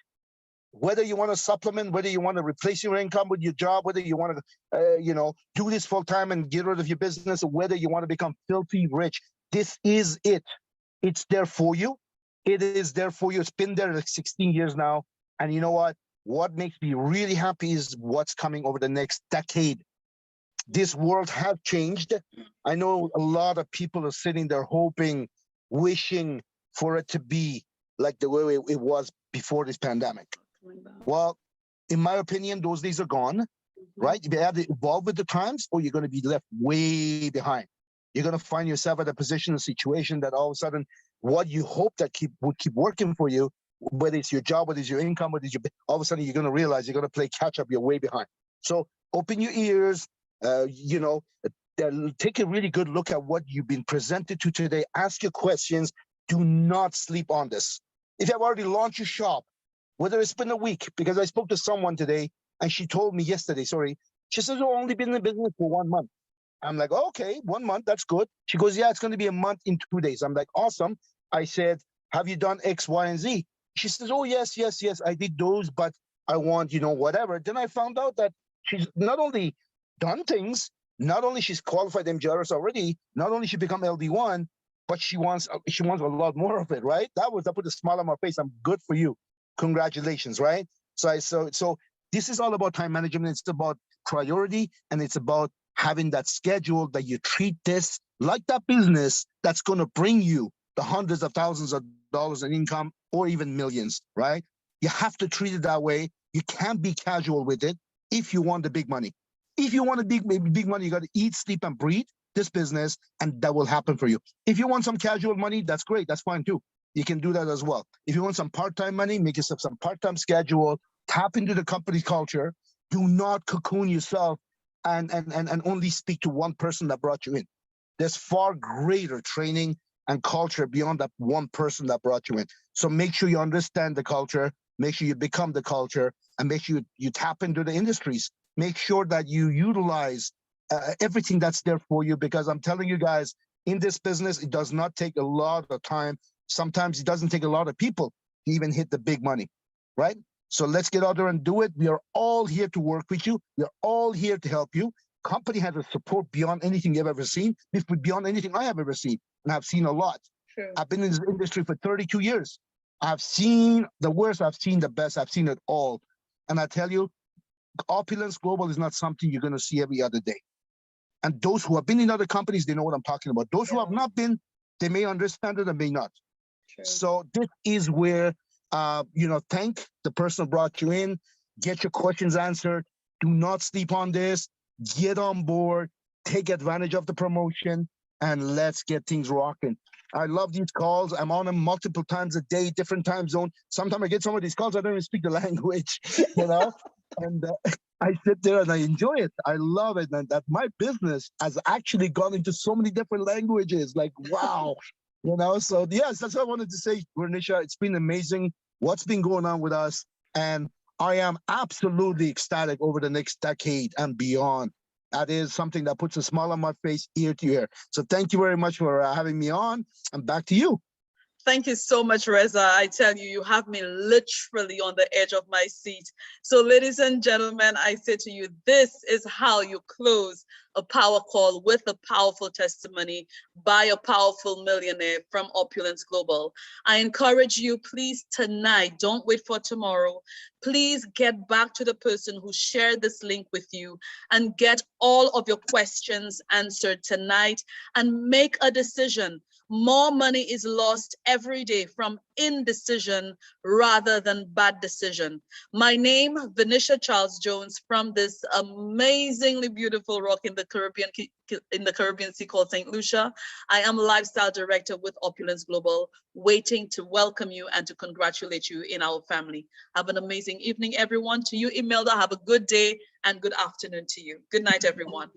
Whether you want to supplement, whether you want to replace your income with your job, whether you want to, do this full time and get rid of your business, or whether you want to become filthy rich, this is it. It's there for you. It is there for you. It's been there like 16 years now. And you know what? What makes me really happy is what's coming over the next decade. This world has changed. I know a lot of people are sitting there hoping, wishing for it to be like the way it was before this pandemic. Well, in my opinion, those days are gone, right? You have to evolve with the times, or you're going to be left way behind. You're going to find yourself at a position, a situation that all of a sudden, what you hope that would keep working for you, whether it's your job, whether it's your income, whether it's your, all of a sudden you're going to realize you're going to play catch up. You're way behind. So open your ears. You know, take a really good look at what you've been presented to today. Ask your questions. Do not sleep on this. If you have already launched your shop, whether it's been a week, because I spoke to someone today and she told me yesterday, sorry, she says, "Oh, only been in business for 1 month." I'm like, okay, 1 month, that's good. She goes, "Yeah, it's going to be a month in 2 days." I'm like, awesome. I said, "Have you done X, Y, and Z?" She says, "Oh, yes, yes, yes, I did those, but I want, you know, whatever." Then I found out that she's not only done things, not only she's qualified MGRS already, not only she become LD1, but she wants a lot more of it, right? That put a smile on my face. I'm good for you. Congratulations, right? So this is all about time management. It's about priority, and it's about having that schedule that you treat this like that business that's going to bring you the hundreds of thousands of dollars in income or even millions, right? You have to treat it that way. You can't be casual with it if you want the big money. If you want a big money, you got to eat, sleep, and breathe this business, and that will happen for you. If you want some casual money, that's great. That's fine too. You can do that as well. If you want some part-time money, make yourself some part-time schedule, tap into the company culture. Do not cocoon yourself and only speak to one person that brought you in. There's far greater training and culture beyond that one person that brought you in. So make sure you understand the culture, make sure you become the culture, and make sure you tap into the industries. Make sure that you utilize everything that's there for you, because I'm telling you guys, in this business, it does not take a lot of time. Sometimes it doesn't take a lot of people to even hit the big money, right? So let's get out there and do it. We are all here to work with you. We're all here to help you. Company has a support beyond anything you've ever seen, beyond anything I have ever seen, and I've seen a lot. True. I've been in this industry for 32 years. I've seen the worst, I've seen the best, I've seen it all. And I tell you, opulence global is not something you're going to see every other day. And those who have been in other companies, they know what I'm talking about. Those who have not been, they may understand it and may not. True. So this is where, thank the person who brought you in, get your questions answered. Do not sleep on this. Get on board, take advantage of the promotion, and let's get things rocking. I love these calls. I'm on them multiple times a day, different time zone. Sometimes I get some of these calls, I don't even speak the language, and I sit there and I enjoy it. I love it. And that my business has actually gone into so many different languages. Like, wow. So yes, that's what I wanted to say, Vernisha. It's been amazing what's been going on with us. And I am absolutely ecstatic over the next decade and beyond. That is something that puts a smile on my face ear to ear. So thank you very much for having me on, and back to you. Thank you so much, Reza. I tell you, you have me literally on the edge of my seat. So, ladies and gentlemen, I say to you, this is how you close a power call with a powerful testimony by a powerful millionaire from Opulence Global. I encourage you, please, tonight, don't wait for tomorrow. Please get back to the person who shared this link with you and get all of your questions answered tonight and make a decision. More money is lost every day from indecision rather than bad decision. My name, Venetia Charles Jones, from this amazingly beautiful rock in the Caribbean Sea called St. Lucia. I am lifestyle director with Opulence Global, waiting to welcome you and to congratulate you in our family. Have an amazing evening, everyone. To you, Imelda, have a good day and good afternoon to you. Good night, everyone.